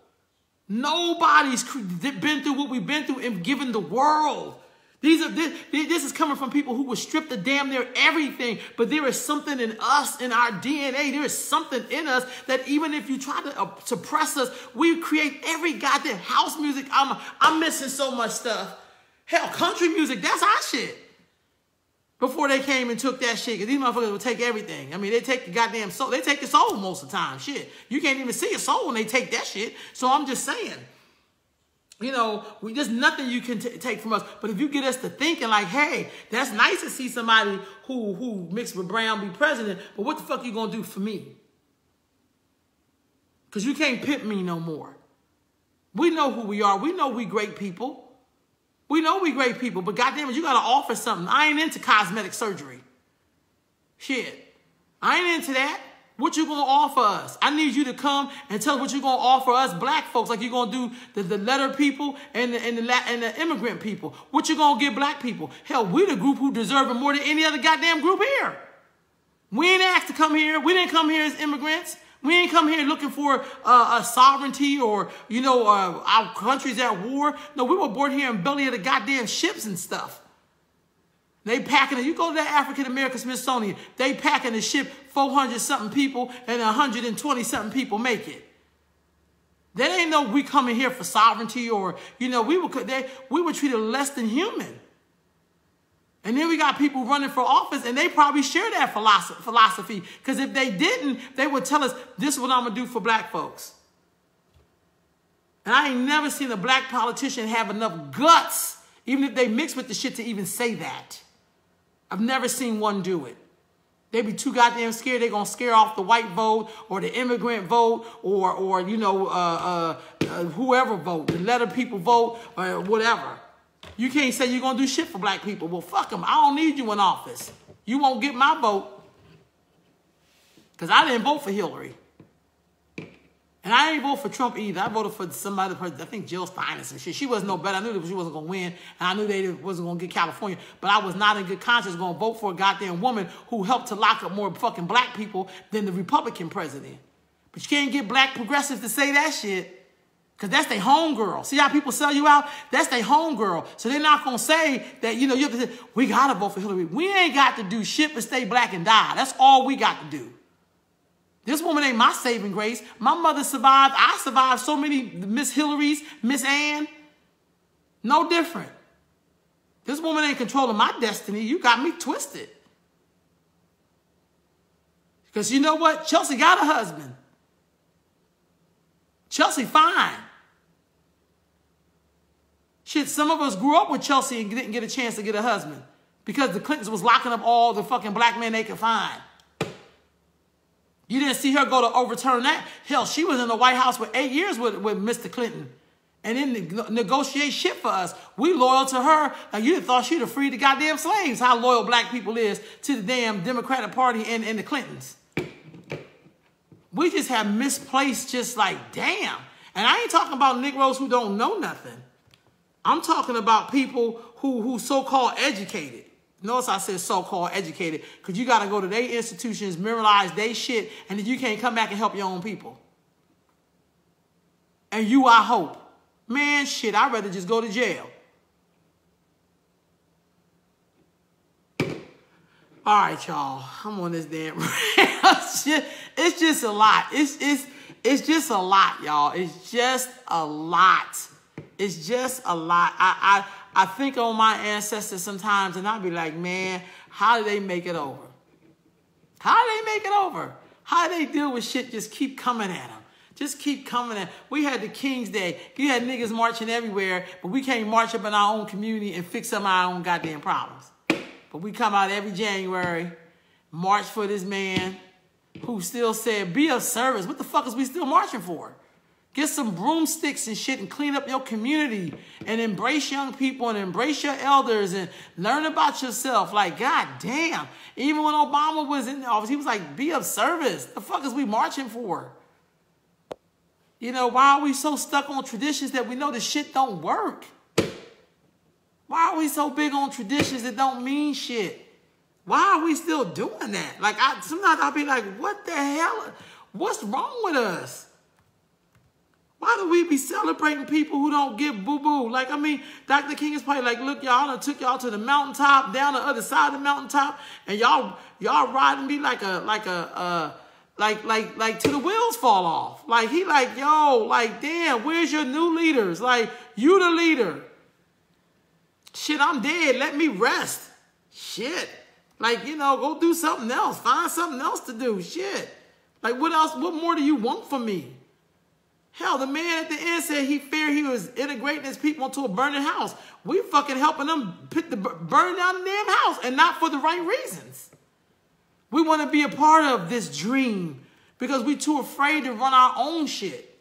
Nobody's been through what we've been through and given the world. This is coming from people who were stripped of damn near everything. But there is something in us, in our DNA. There is something in us that even if you try to suppress us, we create every goddamn house music. I'm missing so much stuff. Hell, country music, that's our shit. Before they came and took that shit, because these motherfuckers would take everything. I mean, they take the goddamn soul. They take the soul most of the time. Shit. You can't even see a soul when they take that shit. So I'm just saying. You know, there's nothing you can take from us. But if you get us to thinking like, hey, that's nice to see somebody who mixed with Brown be president, but what the fuck you gonna do for me? Because you can't pimp me no more. We know who we are. We know we great people. We know we great people, but goddamn it, you gotta offer something. I ain't into cosmetic surgery. Shit. I ain't into that. What you gonna offer us? I need you to come and tell us what you gonna offer us black folks, like you gonna do the letter people and the immigrant people. What you gonna give black people? Hell, we the group who deserve it more than any other goddamn group here. We ain't asked to come here. We didn't come here as immigrants. We ain't come here looking for a sovereignty or, you know, our country's at war. No, we were born here in belly of the goddamn ships and stuff. They packing it. You go to that African American Smithsonian, they packing the ship, 400-something people and 120-something people make it. They ain't know we coming here for sovereignty or, you know, we were treated less than human. And then we got people running for office, and they probably share that philosophy. Because if they didn't, they would tell us, this is what I'm going to do for black folks. And I ain't never seen a black politician have enough guts, even if they mix with the shit, to even say that. I've never seen one do it. They be too goddamn scared they're going to scare off the white vote or the immigrant vote or you know, whoever vote, the letter people vote or whatever. You can't say you're going to do shit for black people. Well, fuck them. I don't need you in office. You won't get my vote. Because I didn't vote for Hillary. And I didn't vote for Trump either. I voted for somebody, I think Jill Stein or some shit. She wasn't no better. I knew that she wasn't going to win. And I knew they wasn't going to get California. But I was not in good conscience going to vote for a goddamn woman who helped to lock up more fucking black people than the Republican president. But you can't get black progressives to say that shit. Because that's their homegirl. See how people sell you out? That's their homegirl. So they're not going to say that, you know, you have to say, we got to vote for Hillary. We ain't got to do shit but stay black and die. That's all we got to do. This woman ain't my saving grace. My mother survived. I survived so many Miss Hillarys, Miss Ann. No different. This woman ain't controlling my destiny. You got me twisted. Because you know what? Chelsea got a husband. Chelsea fine. Shit, some of us grew up with Chelsea and didn't get a chance to get a husband because the Clintons was locking up all the fucking black men they could find. You didn't see her go to overturn that. Hell, she was in the White House for 8 years with Mr. Clinton. and then negotiate shit for us. We loyal to her. Now, you thought she'd have freed the goddamn slaves. How loyal black people is to the damn Democratic Party and the Clintons. We just have misplaced just like, damn. And I ain't talking about Negroes who don't know nothing. I'm talking about people who so-called educated. Notice I said so-called educated, because you got to go to their institutions, memorize their shit, and then you can't come back and help your own people. And you, I hope. Man, shit, I'd rather just go to jail. All right, y'all. I'm on this damn it's just a lot. It's just a lot, y'all. It's just a lot. It's just a lot. I think on my ancestors sometimes, and I'll be like, man, how do they make it over? How do they make it over? How do they deal with shit just keep coming at them? Just keep coming at. We had the King's Day. You had niggas marching everywhere, but we can't march up in our own community and fix up our own goddamn problems. But we come out every January, march for this man who still said, be of service. What the fuck is we still marching for? Get some broomsticks and shit and clean up your community and embrace young people and embrace your elders and learn about yourself. Like, god damn. Even when Obama was in the office, he was like, be of service. The fuck is we marching for? You know, why are we so stuck on traditions that we know the shit don't work? Why are we so big on traditions that don't mean shit? Why are we still doing that? Like, sometimes I'll be like, what the hell? What's wrong with us? Why do we be celebrating people who don't give boo-boo? Like, I mean, Dr. King is probably like, look, y'all, I took y'all to the mountaintop, down the other side of the mountaintop, and y'all riding me like to the wheels fall off. Like, he like, yo, like, damn, where's your new leaders? Like, you the leader. Shit, I'm dead. Let me rest. Shit. Like, you know, go do something else. Find something else to do. Shit. Like, what else? What more do you want from me? Hell, the man at the end said he feared he was integrating his people into a burning house. We fucking helping them burn down the damn house, and not for the right reasons. We want to be a part of this dream because we're too afraid to run our own shit.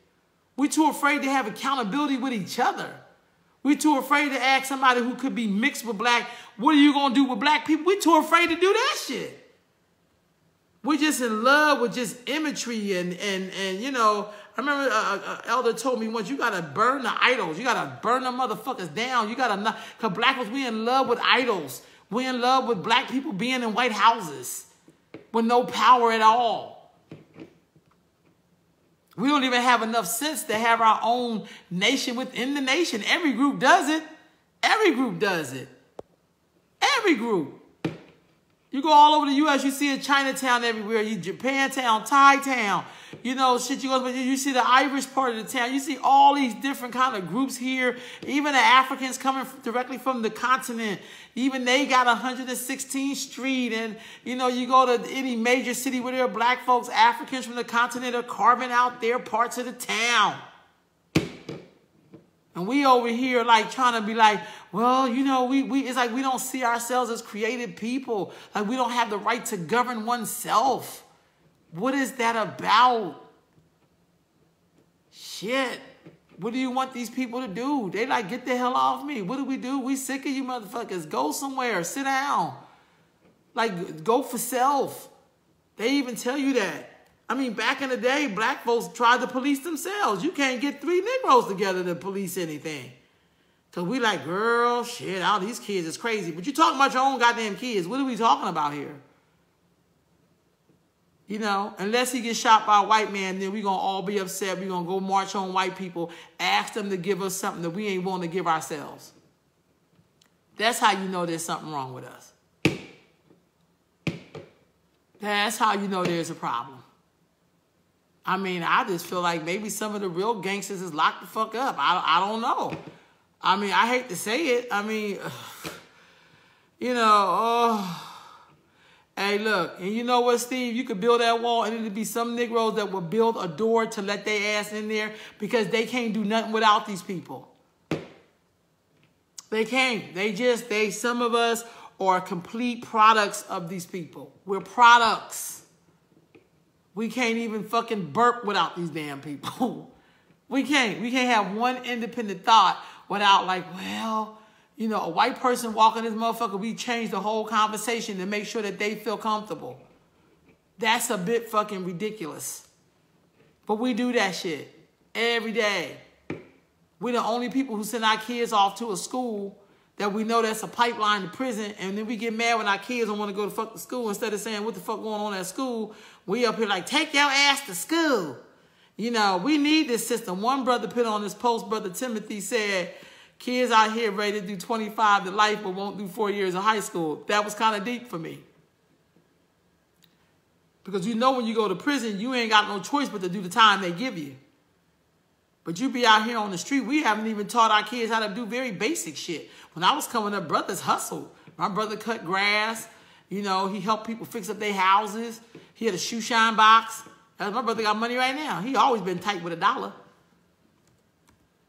We're too afraid to have accountability with each other. We're too afraid to ask somebody who could be mixed with black, what are you going to do with black people? We're too afraid to do that shit. We're just in love with just imagery and you know, I remember an elder told me once, you got to burn the idols. You got to burn them motherfuckers down. You got to, because black folks, we in love with idols. We in love with black people being in white houses with no power at all. We don't even have enough sense to have our own nation within the nation. Every group does it. Every group does it. Every group. You go all over the U.S., you see a Chinatown everywhere. You Japantown, Thai town. You know, shit, you see the Irish part of the town. You see all these different kind of groups here. Even the Africans coming directly from the continent. Even they got 116th Street. And, you know, you go to any major city where there are black folks, Africans from the continent are carving out their parts of the town. And we over here like trying to be like, well, you know, it's like we don't see ourselves as creative people. Like we don't have the right to govern oneself. What is that about? Shit. What do you want these people to do? They like, get the hell off me. What do? We sick of you motherfuckers. Go somewhere. Sit down. Like, go for self. They even tell you that. I mean, back in the day, black folks tried to police themselves. You can't get 3 Negroes together to police anything. Because we like, girl, shit, all these kids is crazy. But you talking about your own goddamn kids. What are we talking about here? You know, unless he gets shot by a white man, then we're going to all be upset. We're going to go march on white people, ask them to give us something that we ain't willing to give ourselves. That's how you know there's something wrong with us. That's how you know there's a problem. I mean, I just feel like maybe some of the real gangsters is locked the fuck up. I don't know. I mean, I hate to say it. I mean, you know, hey, look, and you know what, Steve? You could build that wall and it'd be some Negroes that would build a door to let their ass in there because they can't do nothing without these people. They can't. Some of us are complete products of these people. We're products. We can't even fucking burp without these damn people. We can't have one independent thought without like, well, you know, a white person walking this motherfucker, we change the whole conversation to make sure that they feel comfortable. That's a bit fucking ridiculous. But we do that shit every day. We're the only people who send our kids off to a school that we know that's a pipeline to prison, and then we get mad when our kids don't want to go to fuck to school. Instead of saying what the fuck going on at school, we up here like, take your ass to school. You know, we need this system. One brother put on this post, Brother Timothy said, kids out here ready to do 25 to life but won't do 4 years of high school. That was kind of deep for me. Because you know when you go to prison, you ain't got no choice but to do the time they give you. But you be out here on the street, we haven't even taught our kids how to do very basic shit. When I was coming up, brothers hustled. My brother cut grass. You know, he helped people fix up their houses. He had a shoe shine box. My brother got money right now. He always been tight with $1.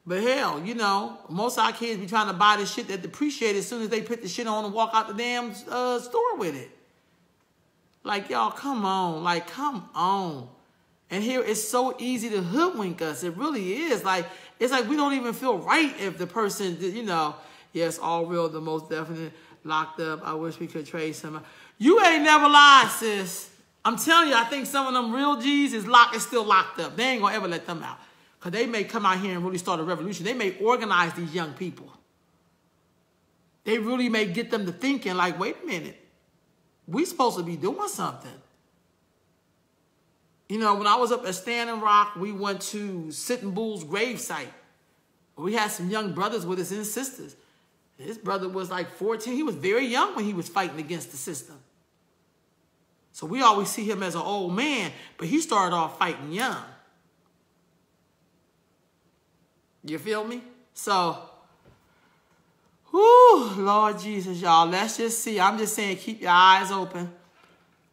But hell, you know, most of our kids be trying to buy this shit that depreciates as soon as they put the shit on and walk out the damn store with it. Like, y'all, come on. Like, come on. And here, it's so easy to hoodwink us. It really is. Like, it's like we don't even feel right if the person, you know, yes, all real, the most definite, locked up. I wish we could trace him. You ain't never lied, sis. I'm telling you, I think some of them real G's is still locked up. They ain't going to ever let them out. Because they may come out here and really start a revolution. They may organize these young people. They really may get them to thinking like, wait a minute. We supposed to be doing something. You know, when I was up at Standing Rock, we went to Sitting Bull's gravesite. We had some young brothers with us and sisters. His brother was like 14. He was very young when he was fighting against the system. So we always see him as an old man, but he started off fighting young. You feel me? So, whoo, Lord Jesus, y'all. Let's just see. I'm just saying, keep your eyes open.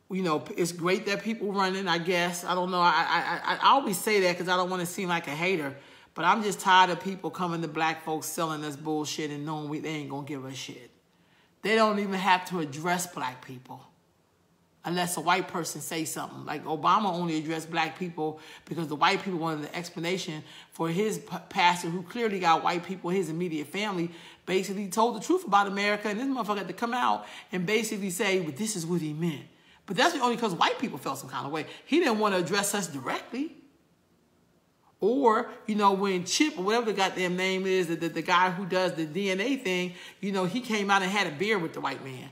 You know, it's great that people running, I guess. I don't know. I always say that because I don't want to seem like a hater. But I'm just tired of people coming to black folks selling us bullshit and knowing they ain't going to give us shit. They don't even have to address black people. Unless a white person say something. Like Obama only addressed black people because the white people wanted an explanation for his pastor who clearly got white people, his immediate family, basically told the truth about America. And this motherfucker had to come out and basically say, well, this is what he meant. But that's only because white people felt some kind of way. He didn't want to address us directly. Or, you know, when Chip, or whatever the goddamn name is, the guy who does the DNA thing, you know, he came out and had a beer with the white man.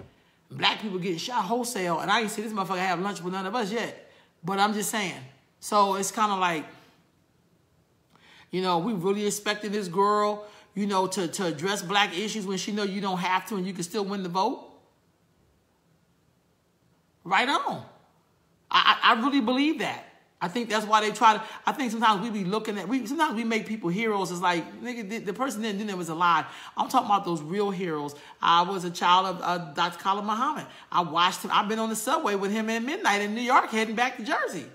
Black people getting shot wholesale, and I ain't see this motherfucker have lunch with none of us yet. But I'm just saying. So it's kind of like, you know, we really expecting this girl, you know, to address black issues when she know you don't have to and you can still win the vote. Right on. I really believe that. I think that's why they try to, I think sometimes we be looking at, sometimes we make people heroes. It's like, nigga, the person that didn't do that was alive. I'm talking about those real heroes. I was a child of Dr. Khalid Muhammad. I watched him. I've been on the subway with him at midnight in New York heading back to Jersey.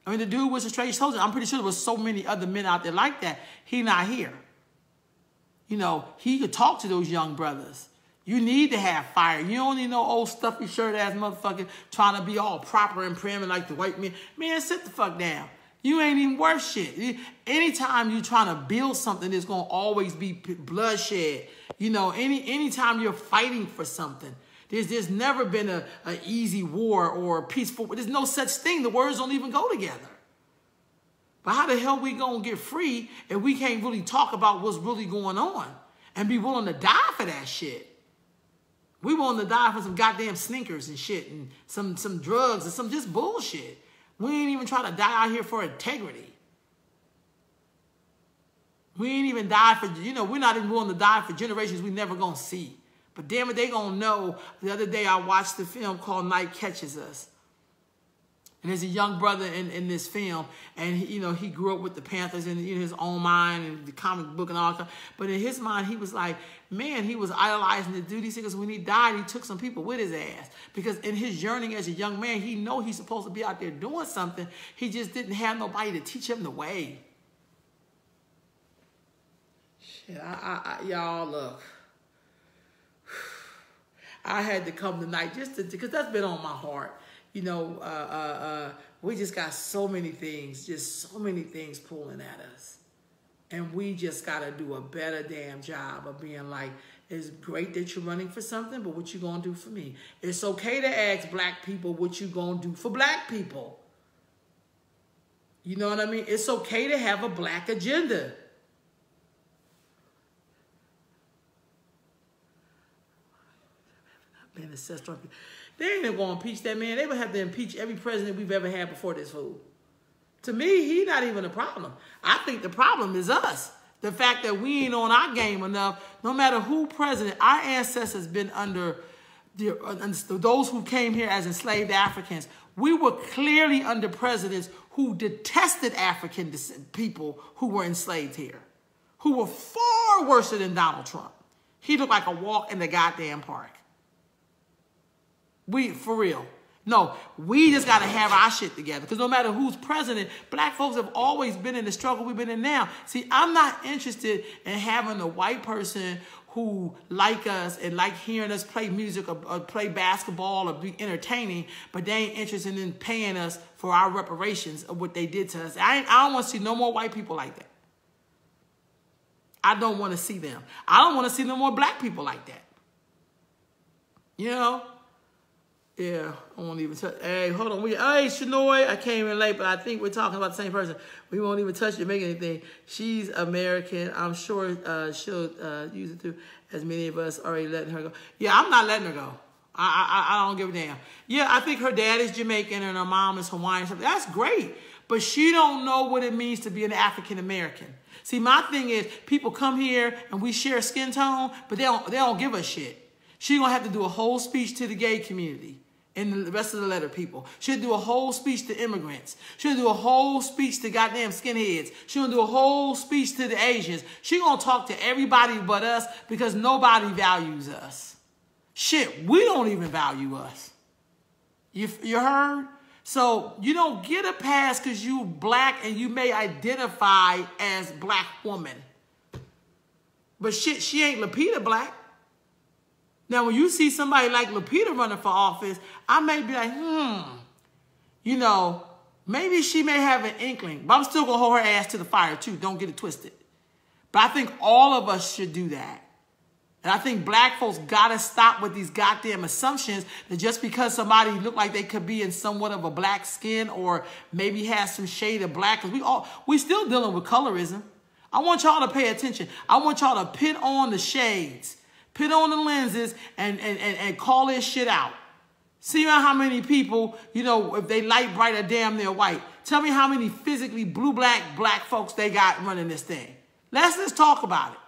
I mean, the dude was a straight soldier. I'm pretty sure there was so many other men out there like that. He not here. You know, he could talk to those young brothers. You need to have fire. You don't need no old stuffy shirt-ass motherfucker trying to be all proper and prim and like the white man. Man, sit the fuck down. You ain't even worth shit. Anytime you're trying to build something, there's going to always be bloodshed. You know, anytime you're fighting for something, there's never been an easy war or a peaceful. There's no such thing. The words don't even go together. But how the hell we going to get free if we can't really talk about what's really going on and be willing to die for that shit? We willing to die for some goddamn sneakers and shit and some drugs and some just bullshit. We ain't even trying to die out here for integrity. We ain't even die for, you know, we're not even willing to die for generations we never gonna see. But damn it, they gonna know. The other day I watched the film called Night Catches Us. And there's a young brother in this film, and he, you know, he grew up with the Panthers in his own mind and the comic book and all that. But in his mind, he was like, man, he was idolizing the dude. He said, because when he died, he took some people with his ass. Because in his journey as a young man, he know he's supposed to be out there doing something. He just didn't have nobody to teach him the way. Shit, y'all, look. I had to come tonight just because that's been on my heart. You know, we just got so many things pulling at us. And we just got to do a better damn job of being like, it's great that you're running for something, but what you going to do for me? It's okay to ask black people what you going to do for black people. You know what I mean? It's okay to have a black agenda. Man, they ain't even going to impeach that man. They would have to impeach every president we've ever had before this fool. To me, he not even a problem. I think the problem is us. The fact that we ain't on our game enough. No matter who president, our ancestors been under those who came here as enslaved Africans. We were clearly under presidents who detested African people who were enslaved here, who were far worse than Donald Trump. He looked like a walk in the goddamn park. For real. No, we just got to have our shit together. Because no matter who's president, black folks have always been in the struggle we've been in now. See, I'm not interested in having a white person who like us and like hearing us play music or play basketball or be entertaining, but they ain't interested in paying us for our reparations of what they did to us. I don't want to see no more white people like that. I don't want to see them. I don't want to see no more black people like that. You know? Yeah, I won't even touch. Hey, hold on. Hey, Shanoy, I came in late, but I think we're talking about the same person. We won't even touch it, make anything. She's American. I'm sure she'll use it too, as many of us already letting her go. Yeah, I'm not letting her go. I don't give a damn. Yeah, I think her dad is Jamaican and her mom is Hawaiian. That's great, but she don't know what it means to be an African American. See, my thing is, people come here and we share skin tone, but they don't give a shit. She's gonna have to do a whole speech to the gay community and the rest of the letter people. She'll do a whole speech to immigrants. She'll do a whole speech to goddamn skinheads. She'll do a whole speech to the Asians. She's gonna talk to everybody but us because nobody values us. Shit, we don't even value us. You heard? So you don't get a pass because you black and you may identify as black woman. But shit, she ain't Lupita Black. Now, when you see somebody like Lupita running for office, I may be like, you know, maybe she may have an inkling, but I'm still going to hold her ass to the fire too. Don't get it twisted. But I think all of us should do that. And I think black folks got to stop with these goddamn assumptions that just because somebody look like they could be in somewhat of a black skin or maybe has some shade of black, because we still dealing with colorism. I want y'all to pay attention. I want y'all to put on the shades. Put on the lenses and call this shit out. See how many people, you know, if they light bright or damn near white. Tell me how many physically black folks they got running this thing. Let's just talk about it.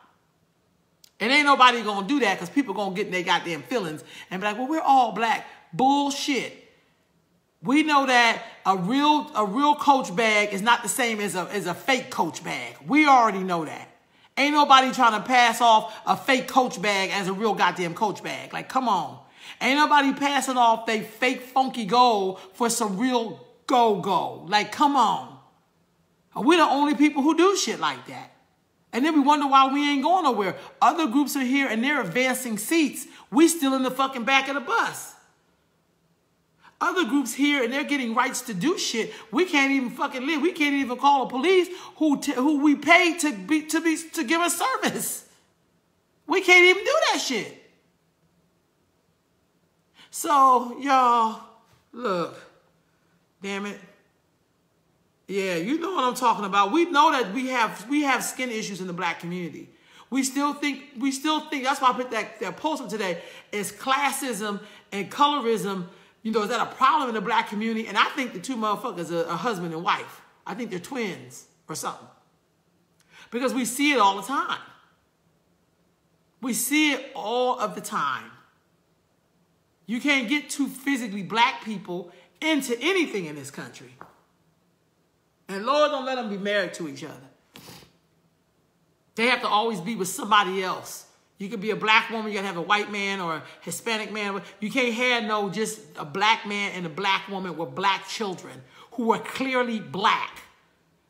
And ain't nobody gonna do that because people gonna get in their goddamn feelings and be like, well, we're all black. Bullshit. We know that a real Coach bag is not the same as a fake Coach bag. We already know that. Ain't nobody trying to pass off a fake Coach bag as a real goddamn Coach bag. Like, come on. Ain't nobody passing off they fake funky gold for some real go-go. Like, come on. And we're the only people who do shit like that. And then we wonder why we ain't going nowhere. Other groups are here and they're advancing seats. We still in the fucking back of the bus. Other groups here and they're getting rights to do shit. We can't even fucking live. We can't even call the police who we pay to give us service. We can't even do that shit. So y'all, look, damn it. Yeah, you know what I'm talking about. We know that we have skin issues in the black community. We still think that's why I put that post up today. Is classism and colorism. You know, is that a problem in the black community? And I think the two motherfuckers are a husband and wife. I think they're twins or something. Because we see it all the time. We see it all of the time. You can't get two physically black people into anything in this country. And Lord, don't let them be married to each other. They have to always be with somebody else. You could be a black woman, you gotta have a white man or a Hispanic man. You can't have just a black man and a black woman with black children who are clearly black.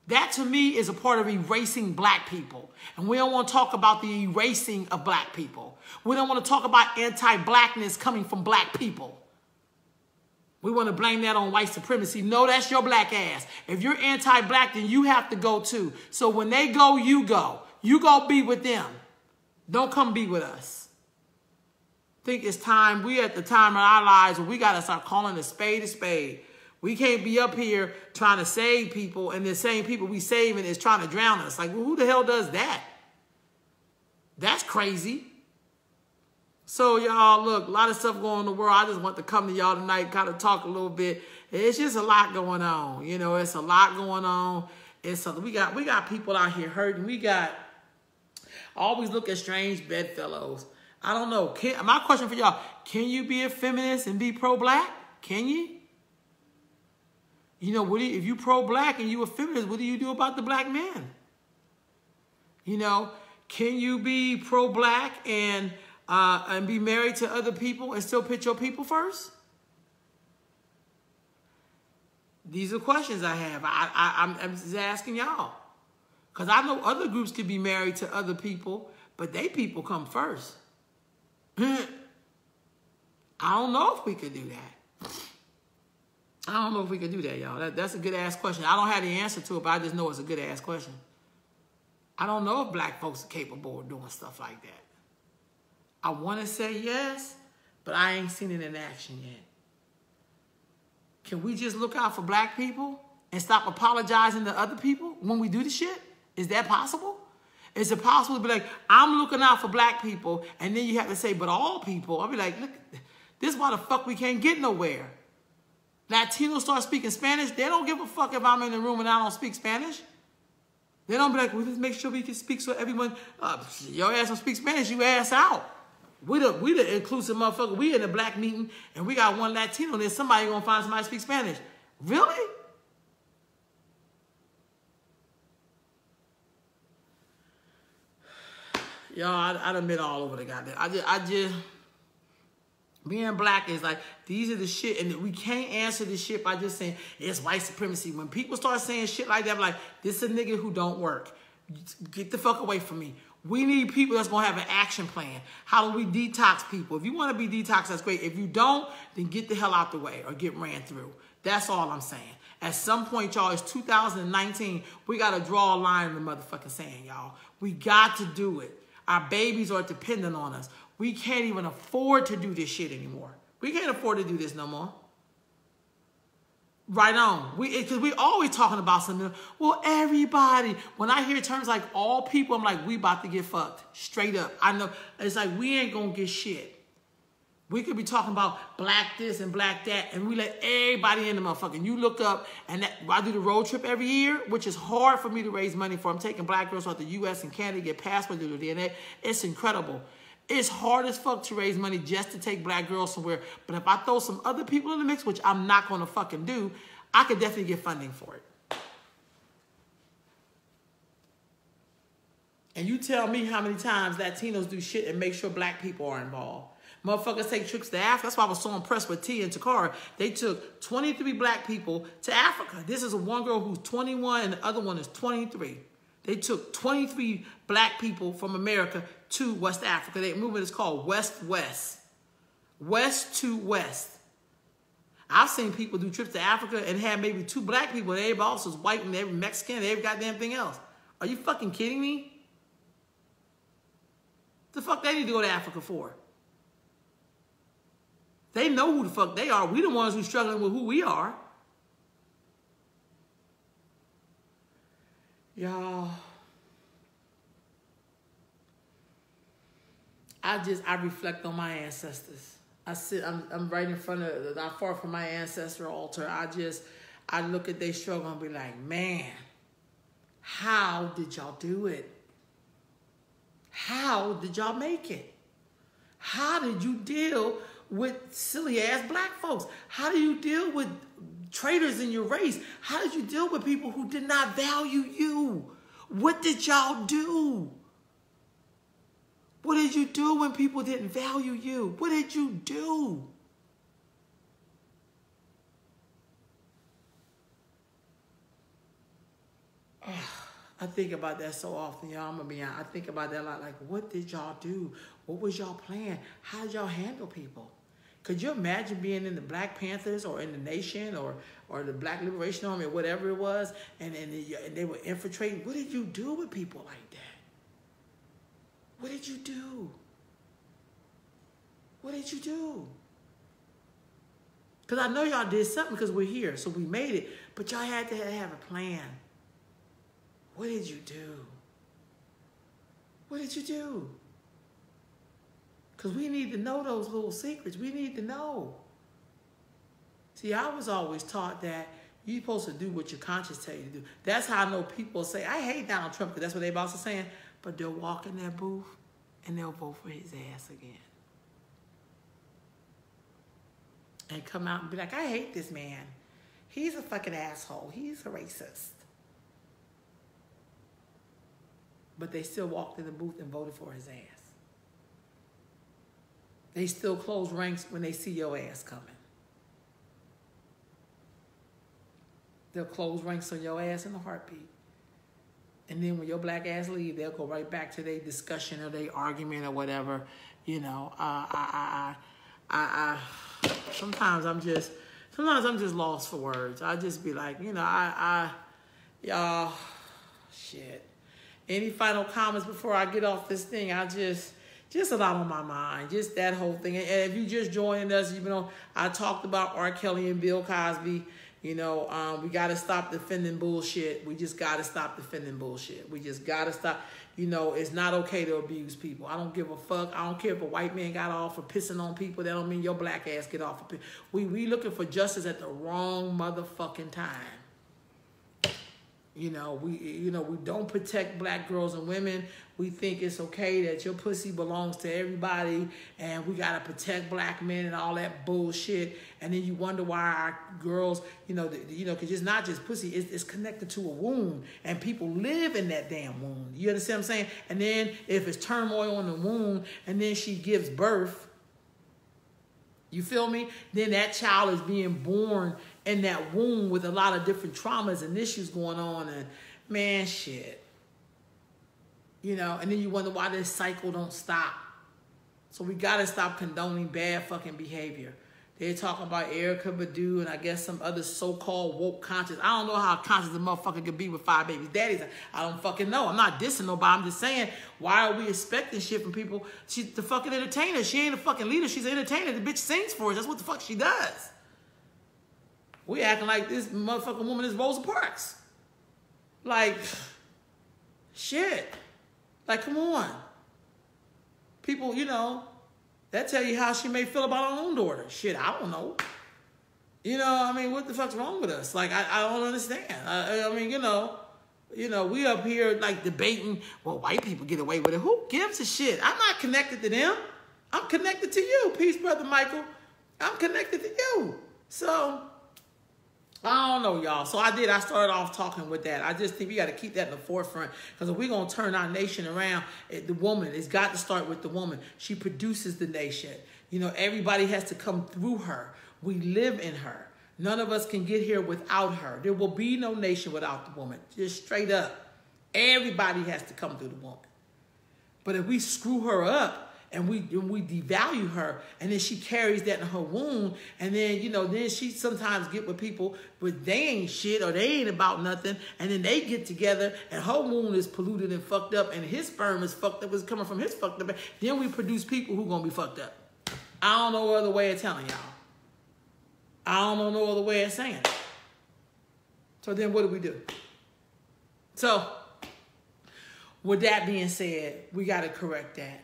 That to me is a part of erasing black people. And we don't want to talk about the erasing of black people. We don't want to talk about anti-blackness coming from black people. We want to blame that on white supremacy. No, that's your black ass. If you're anti-black, then you have to go too. So when they go, you go. You go be with them. Don't come be with us. I think it's time. We at the time in our lives where we got to start calling a spade a spade. We can't be up here trying to save people, and the same people we saving is trying to drown us. Like, well, who the hell does that? That's crazy. So, y'all, look, a lot of stuff going on in the world. I just want to come to y'all tonight, kind of talk a little bit. It's just a lot going on. You know, it's a lot going on. We got people out here hurting. I always look at strange bedfellows. I don't know. My question for y'all, can you be a feminist and be pro-black? Can you? You know, if you pro-black and you a feminist, what do you do about the black man? You know, can you be pro-black and be married to other people and still put your people first? These are questions I have. I'm just asking y'all. Because I know other groups could be married to other people, but they people come first. I don't know if we could do that. I don't know if we could do that, y'all. That's a good-ass question. I don't have the answer to it, but I just know it's a good-ass question. I don't know if black folks are capable of doing stuff like that. I want to say yes, but I ain't seen it in action yet. Can we just look out for black people and stop apologizing to other people when we do the shit? Is that possible? Is it possible to be like, I'm looking out for black people, and then you have to say, but all people? I'll be like, look, this is why the fuck we can't get nowhere. Latinos start speaking Spanish. They don't give a fuck if I'm in the room and I don't speak Spanish. They don't be like, well, let's make sure we can speak so everyone, your ass don't speak Spanish, you ass out. We the inclusive motherfucker. We in a black meeting and we got one Latino, then somebody gonna find somebody to speak Spanish. Really? Y'all, I done been all over the goddamn. I just being black is like, these are the shit, and we can't answer this shit by just saying it's white supremacy. When people start saying shit like that, I'm like, this is a nigga who don't work. Get the fuck away from me. We need people that's going to have an action plan. How do we detox people? If you want to be detoxed, that's great. If you don't, then get the hell out the way or get ran through. That's all I'm saying. At some point, y'all, it's 2019. We got to draw a line in the motherfucking sand, y'all. We got to do it. Our babies are dependent on us. We can't even afford to do this shit anymore. We can't afford to do this no more. Right on. Because we always talking about something. Well, everybody. When I hear terms like all people, I'm like, we about to get fucked. Straight up. I know. It's like, we ain't going to get shit. We could be talking about black this and black that, and we let everybody in the motherfucking. You look up, and I do the road trip every year, which is hard for me to raise money for. I'm taking black girls out the U.S. and Canada, get passports, do the DNA. It's incredible. It's hard as fuck to raise money just to take black girls somewhere. But if I throw some other people in the mix, which I'm not going to fucking do, I could definitely get funding for it. And you tell me how many times Latinos do shit and make sure black people are involved. Motherfuckers take trips to Africa. That's why I was so impressed with T and Takara. They took 23 black people to Africa. This is one girl who's 21 and the other one is 23. They took 23 black people from America to West Africa. Their movement is called West-West. West to West. I've seen people do trips to Africa and have maybe 2 black people and everybody else is white and every Mexican and every goddamn thing else. Are you fucking kidding me? The fuck they need to go to Africa for? They know who the fuck they are. We the ones who's struggling with who we are. Y'all, I reflect on my ancestors. I'm right in front of, not far from my ancestor altar. I look at their struggle and be like, man, how did y'all do it? How did y'all make it? How did you deal with silly ass black folks? How do you deal with traitors in your race? How did you deal with people who did not value you? What did y'all do? What did you do when people didn't value you? What did you do? I think about that so often, y'all. I'm gonna be honest. I think about that a lot. Like, what did y'all do? What was y'all plan? How did y'all handle people? Could you imagine being in the Black Panthers or in the Nation or the Black Liberation Army or whatever it was, and they were infiltrating? What did you do with people like that? What did you do? What did you do? Because I know y'all did something because we're here, so we made it. But y'all had to have a plan. What did you do? What did you do? Because we need to know those little secrets. We need to know. See, I was always taught that you're supposed to do what your conscience tell you to do. That's how I know people say, I hate Donald Trump, because that's what they're also saying. But they'll walk in their booth and they'll vote for his ass again. And come out and be like, I hate this man. He's a fucking asshole. He's a racist. But they still walked in the booth and voted for his ass. They still close ranks when they see your ass coming. They'll close ranks on your ass in a heartbeat. And then when your black ass leave, they'll go right back to their discussion or their argument or whatever. You know, sometimes I'm just lost for words. I just be like, you know, y'all, shit. Any final comments before I get off this thing? Just a lot on my mind, just that whole thing. And if you just joining us, you know, I talked about R. Kelly and Bill Cosby. You know, we got to stop defending bullshit. We just got to stop defending bullshit. We just got to stop. You know, it's not okay to abuse people. I don't give a fuck. I don't care if a white man got off for pissing on people. That don't mean your black ass get off. We looking for justice at the wrong motherfucking time. You know, we don't protect black girls and women. We think it's okay that your pussy belongs to everybody, and we gotta protect black men and all that bullshit. And then you wonder why our girls, because it's not just pussy; it's connected to a wound, and people live in that damn wound. You understand what I'm saying? And then if it's turmoil in the wound, and then she gives birth, you feel me? Then that child is being born in that womb with a lot of different traumas and issues going on, and man, shit. You know, and then you wonder why this cycle don't stop. So we gotta stop condoning bad fucking behavior. They're talking about Erykah Badu and I guess some other so-called woke conscious. I don't know how conscious a motherfucker could be with 5 babies daddies. I don't fucking know. I'm not dissing nobody. I'm just saying, why are we expecting shit from people? She's the fucking entertainer. She ain't a fucking leader. She's an entertainer. The bitch sings for us. That's what the fuck she does. We acting like this motherfucking woman is Rosa Parks. Like, shit. Like, come on. People, you know, that tell you how she may feel about her own daughter. Shit, I don't know. You know, I mean, what the fuck's wrong with us? Like, I don't understand. I mean, you know, we up here, like, debating, well, white people get away with it. Who gives a shit? I'm not connected to them. I'm connected to you. Peace, Brother Michael. I'm connected to you. So, I don't know, y'all. So I started off talking with that. I just think we got to keep that in the forefront, because if we're going to turn our nation around, the woman, it's got to start with the woman. She produces the nation. You know, everybody has to come through her. We live in her. None of us can get here without her. There will be no nation without the woman. Just straight up. Everybody has to come through the woman. But if we screw her up, and we devalue her, and then she carries that in her wound, and then, you know, then she sometimes get with people, but they ain't shit or they ain't about nothing, and then they get together, and her wound is polluted and fucked up, and his sperm is fucked up, it's coming from his fucked up. Then we produce people who gonna be fucked up. I don't know other way of telling y'all. I don't know no other way of saying it. So then what do? So, with that being said, we gotta correct that.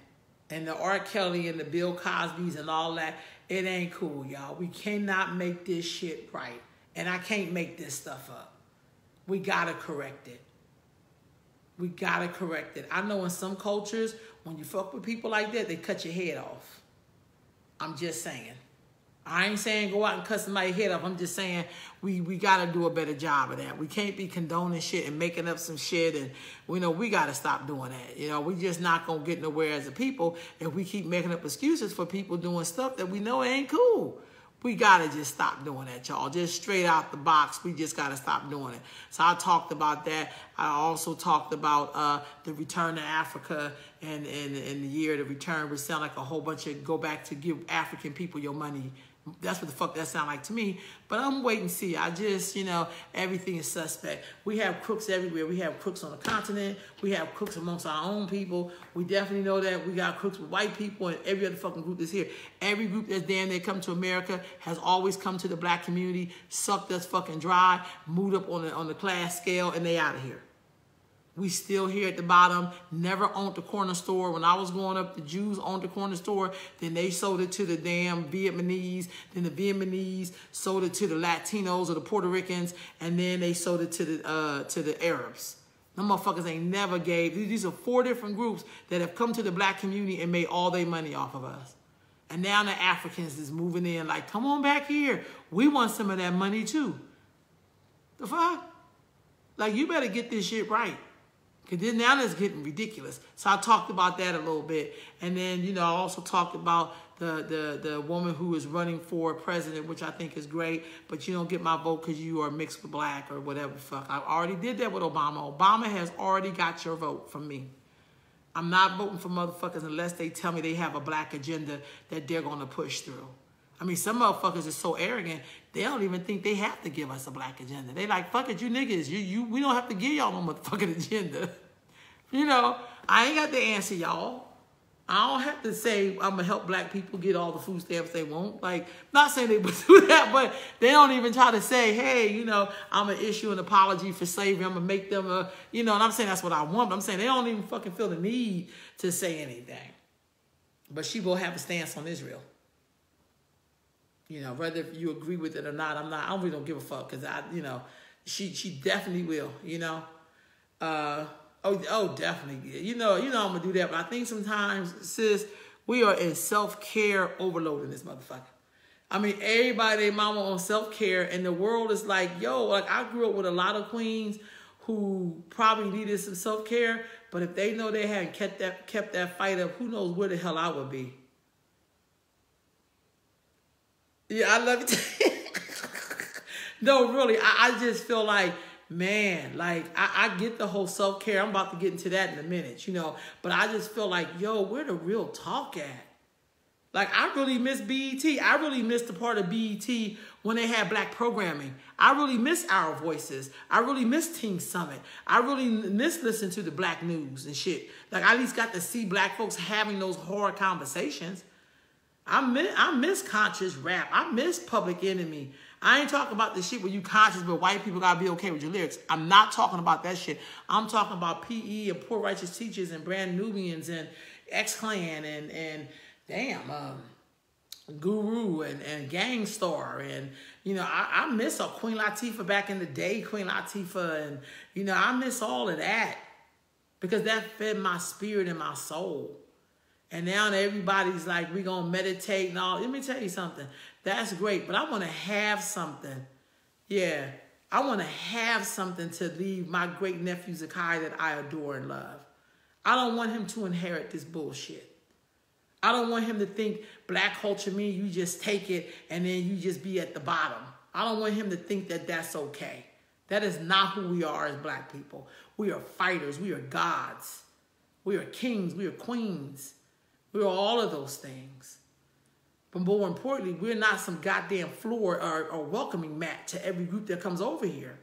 And the R. Kelly and the Bill Cosbys and all that, it ain't cool, y'all. We cannot make this shit right. And I can't make this stuff up. We gotta correct it. We gotta correct it. I know in some cultures, when you fuck with people like that, they cut your head off. I'm just saying. I ain't saying go out and cut somebody's head off. I'm just saying we got to do a better job of that. We can't be condoning shit and making up some shit. And, you know, we got to stop doing that. You know, we just not going to get nowhere as a people if we keep making up excuses for people doing stuff that we know ain't cool. We got to just stop doing that, y'all. Just straight out the box, we just got to stop doing it. So I talked about that. I also talked about the return to Africa and the year of the return, which sound like a whole bunch of go back to give African people your money. That's what the fuck that sound like to me. But I'm waiting to see. I just, you know, everything is suspect. We have crooks everywhere. We have crooks on the continent. We have crooks amongst our own people. We definitely know that. We got crooks with white people and every other fucking group that's here. Every group that's damn near come to America has always come to the black community, sucked us fucking dry, moved up on the class scale, and they out of here. We still here at the bottom, never owned the corner store. When I was growing up, the Jews owned the corner store. Then they sold it to the damn Vietnamese. Then the Vietnamese sold it to the Latinos or the Puerto Ricans. And then they sold it to the Arabs. Them motherfuckers ain't never gave. These are 4 different groups that have come to the black community and made all their money off of us. And now the Africans is moving in like, come on back here. We want some of that money too. The fuck? Like, you better get this shit right. Because then now it's getting ridiculous. So I talked about that a little bit. And then, you know, I also talked about the woman who is running for president, which I think is great. But you don't get my vote because you are mixed with black or whatever the fuck. I already did that with Obama. Obama has already got your vote from me. I'm not voting for motherfuckers unless they tell me they have a black agenda that they're going to push through. I mean, some motherfuckers are so arrogant, they don't even think they have to give us a black agenda. They like, fuck it, you niggas. We don't have to give y'all no motherfucking agenda. You know, I ain't got to answer y'all. I don't have to say I'm going to help black people get all the food stamps they want. Like, not saying they would do that, but they don't even try to say, hey, you know, I'm going to issue an apology for slavery. I'm going to make them, you know, and I'm saying that's what I want. But I'm saying they don't even fucking feel the need to say anything. But she will have a stance on Israel. You know, whether you agree with it or not, I really don't give a fuck because you know, she definitely will, you know. Oh, definitely. You know, I'm gonna do that. But I think sometimes, sis, we are in self-care overload in this motherfucker. I mean, everybody, their mama on self-care, and the world is like, yo, like I grew up with a lot of queens who probably needed some self-care, but if they know they hadn't kept that fight up, who knows where the hell I would be. Yeah, I love it. No, really, I just feel like, man, like, I get the whole self-care. I'm about to get into that in a minute, you know. But I just feel like, yo, where the real talk at? Like, I really miss BET. I really miss the part of BET when they had black programming. I really miss Our Voices. I really miss Teen Summit. I really miss listening to the black news and shit. Like, I at least got to see black folks having those hard conversations. I miss conscious rap. I miss Public Enemy. I ain't talking about the shit where you conscious, but white people gotta be okay with your lyrics. I'm not talking about that shit. I'm talking about PE and Poor Righteous Teachers and Brand Nubians and X-Clan and damn, Guru and Gangstar. And, you know, I miss Queen Latifah back in the day, Queen Latifah. And, you know, I miss all of that because that fed my spirit and my soul. And now everybody's like, we going to meditate and all. Let me tell you something. That's great. But I want to have something. Yeah. I want to have something to leave my great nephew Zakai that I adore and love. I don't want him to inherit this bullshit. I don't want him to think black culture means you just take it and then you just be at the bottom. I don't want him to think that that's okay. That is not who we are as black people. We are fighters. We are gods. We are kings. We are queens. We're all of those things. But more importantly, we're not some goddamn floor or welcoming mat to every group that comes over here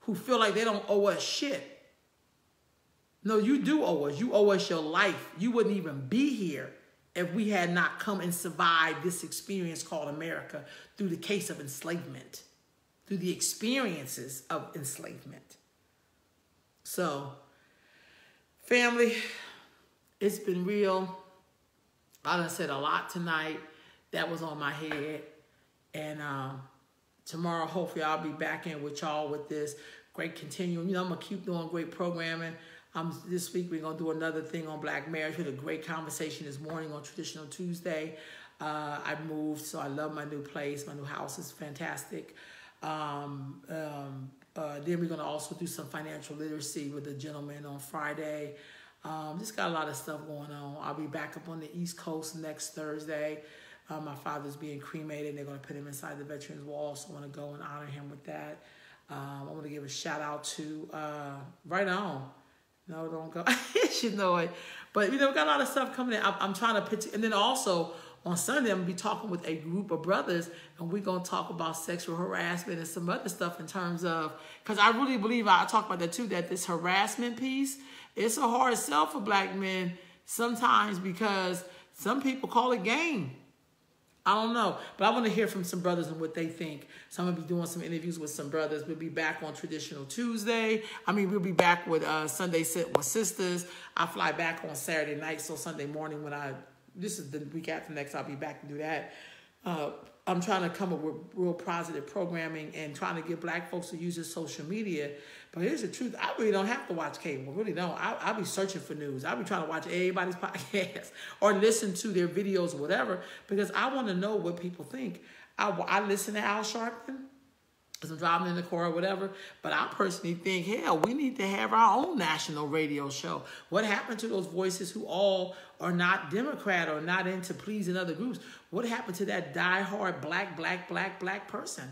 who feel like they don't owe us shit. No, you do owe us. You owe us your life. You wouldn't even be here if we had not come and survived this experience called America through the case of enslavement, through the experiences of enslavement. So, family, it's been real. I done said a lot tonight that was on my head. And tomorrow, hopefully, I'll be back in with y'all with this great continuum. You know, I'm going to keep doing great programming. This week, we're going to do another thing on black marriage. We had a great conversation this morning on Traditional Tuesday. I moved, so I love my new place. My new house is fantastic. Then we're going to also do some financial literacy with a gentleman on Friday. Just got a lot of stuff going on. I'll be back up on the East Coast next Thursday. My father's being cremated, and they're going to put him inside the Veterans Wall, so I want to go and honor him with that. I want to give a shout out to Right On. No, don't go. She know it. But, we got a lot of stuff coming in. I'm trying to picture. And then also, on Sunday, I'm going to be talking with a group of brothers, and we're going to talk about sexual harassment and some other stuff in terms of, because I really believe, I talk about that too, that this harassment piece, it's a hard sell for black men sometimes because some people call it game. I don't know, but I want to hear from some brothers and what they think. So I'm going to be doing some interviews with some brothers. We'll be back on Traditional Tuesday. We'll be back with Sunday Sit with Sisters. I fly back on Saturday night, so Sunday morning this is the week after next, I'll be back to do that. I'm trying to come up with real positive programming and trying to get black folks to use their social media. But here's the truth. I really don't have to watch cable. I really don't. I'll be searching for news. I'll be trying to watch everybody's podcast or listen to their videos or whatever because I want to know what people think. I listen to Al Sharpton as I'm driving in the car or whatever. But I personally think, hell, we need to have our own national radio show. What happened to those voices who all are not Democrat or not into pleasing other groups? What happened to that diehard black person?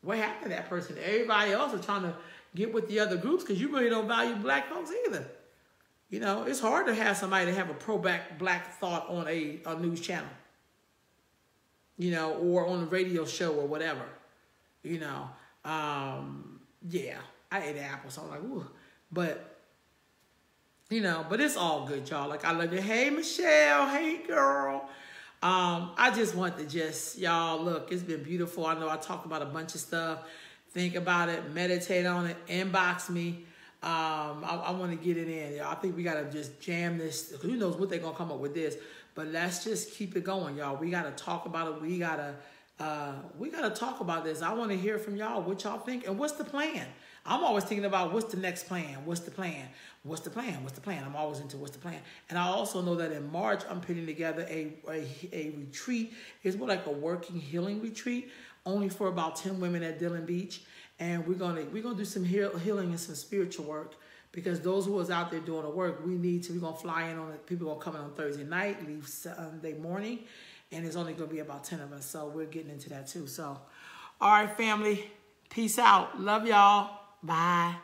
What happened to that person? Everybody else is trying to get with the other groups because you really don't value black folks either. It's hard to have somebody to have a pro-black thought on a news channel, or on a radio show or whatever. Yeah, I ate an apple, so I'm like, ooh. But it's all good, y'all. Like, I love you. Hey, Michelle. Hey, girl. I just want to y'all, look, it's been beautiful. I know I talked about a bunch of stuff. Think about it. Meditate on it. Inbox me. I want to get it in. Y'all. I think we got to just jam this. Who knows what they're going to come up with this. But let's just keep it going, y'all. We got to talk about it. We got to talk about this. I want to hear from y'all what y'all think and what's the plan. I'm always thinking about what's the next plan. What's the plan? What's the plan? What's the plan? I'm always into what's the plan. And I also know that in March I'm putting together a retreat. It's more like a working healing retreat, only for about 10 women at Dillon Beach. And we're gonna do some healing and some spiritual work. Because those who is out there doing the work, we're gonna fly in on it. People gonna come in on Thursday night, leave Sunday morning. And there's only going to be about 10 of us. So we're getting into that too. So, all right, family. Peace out. Love y'all. Bye.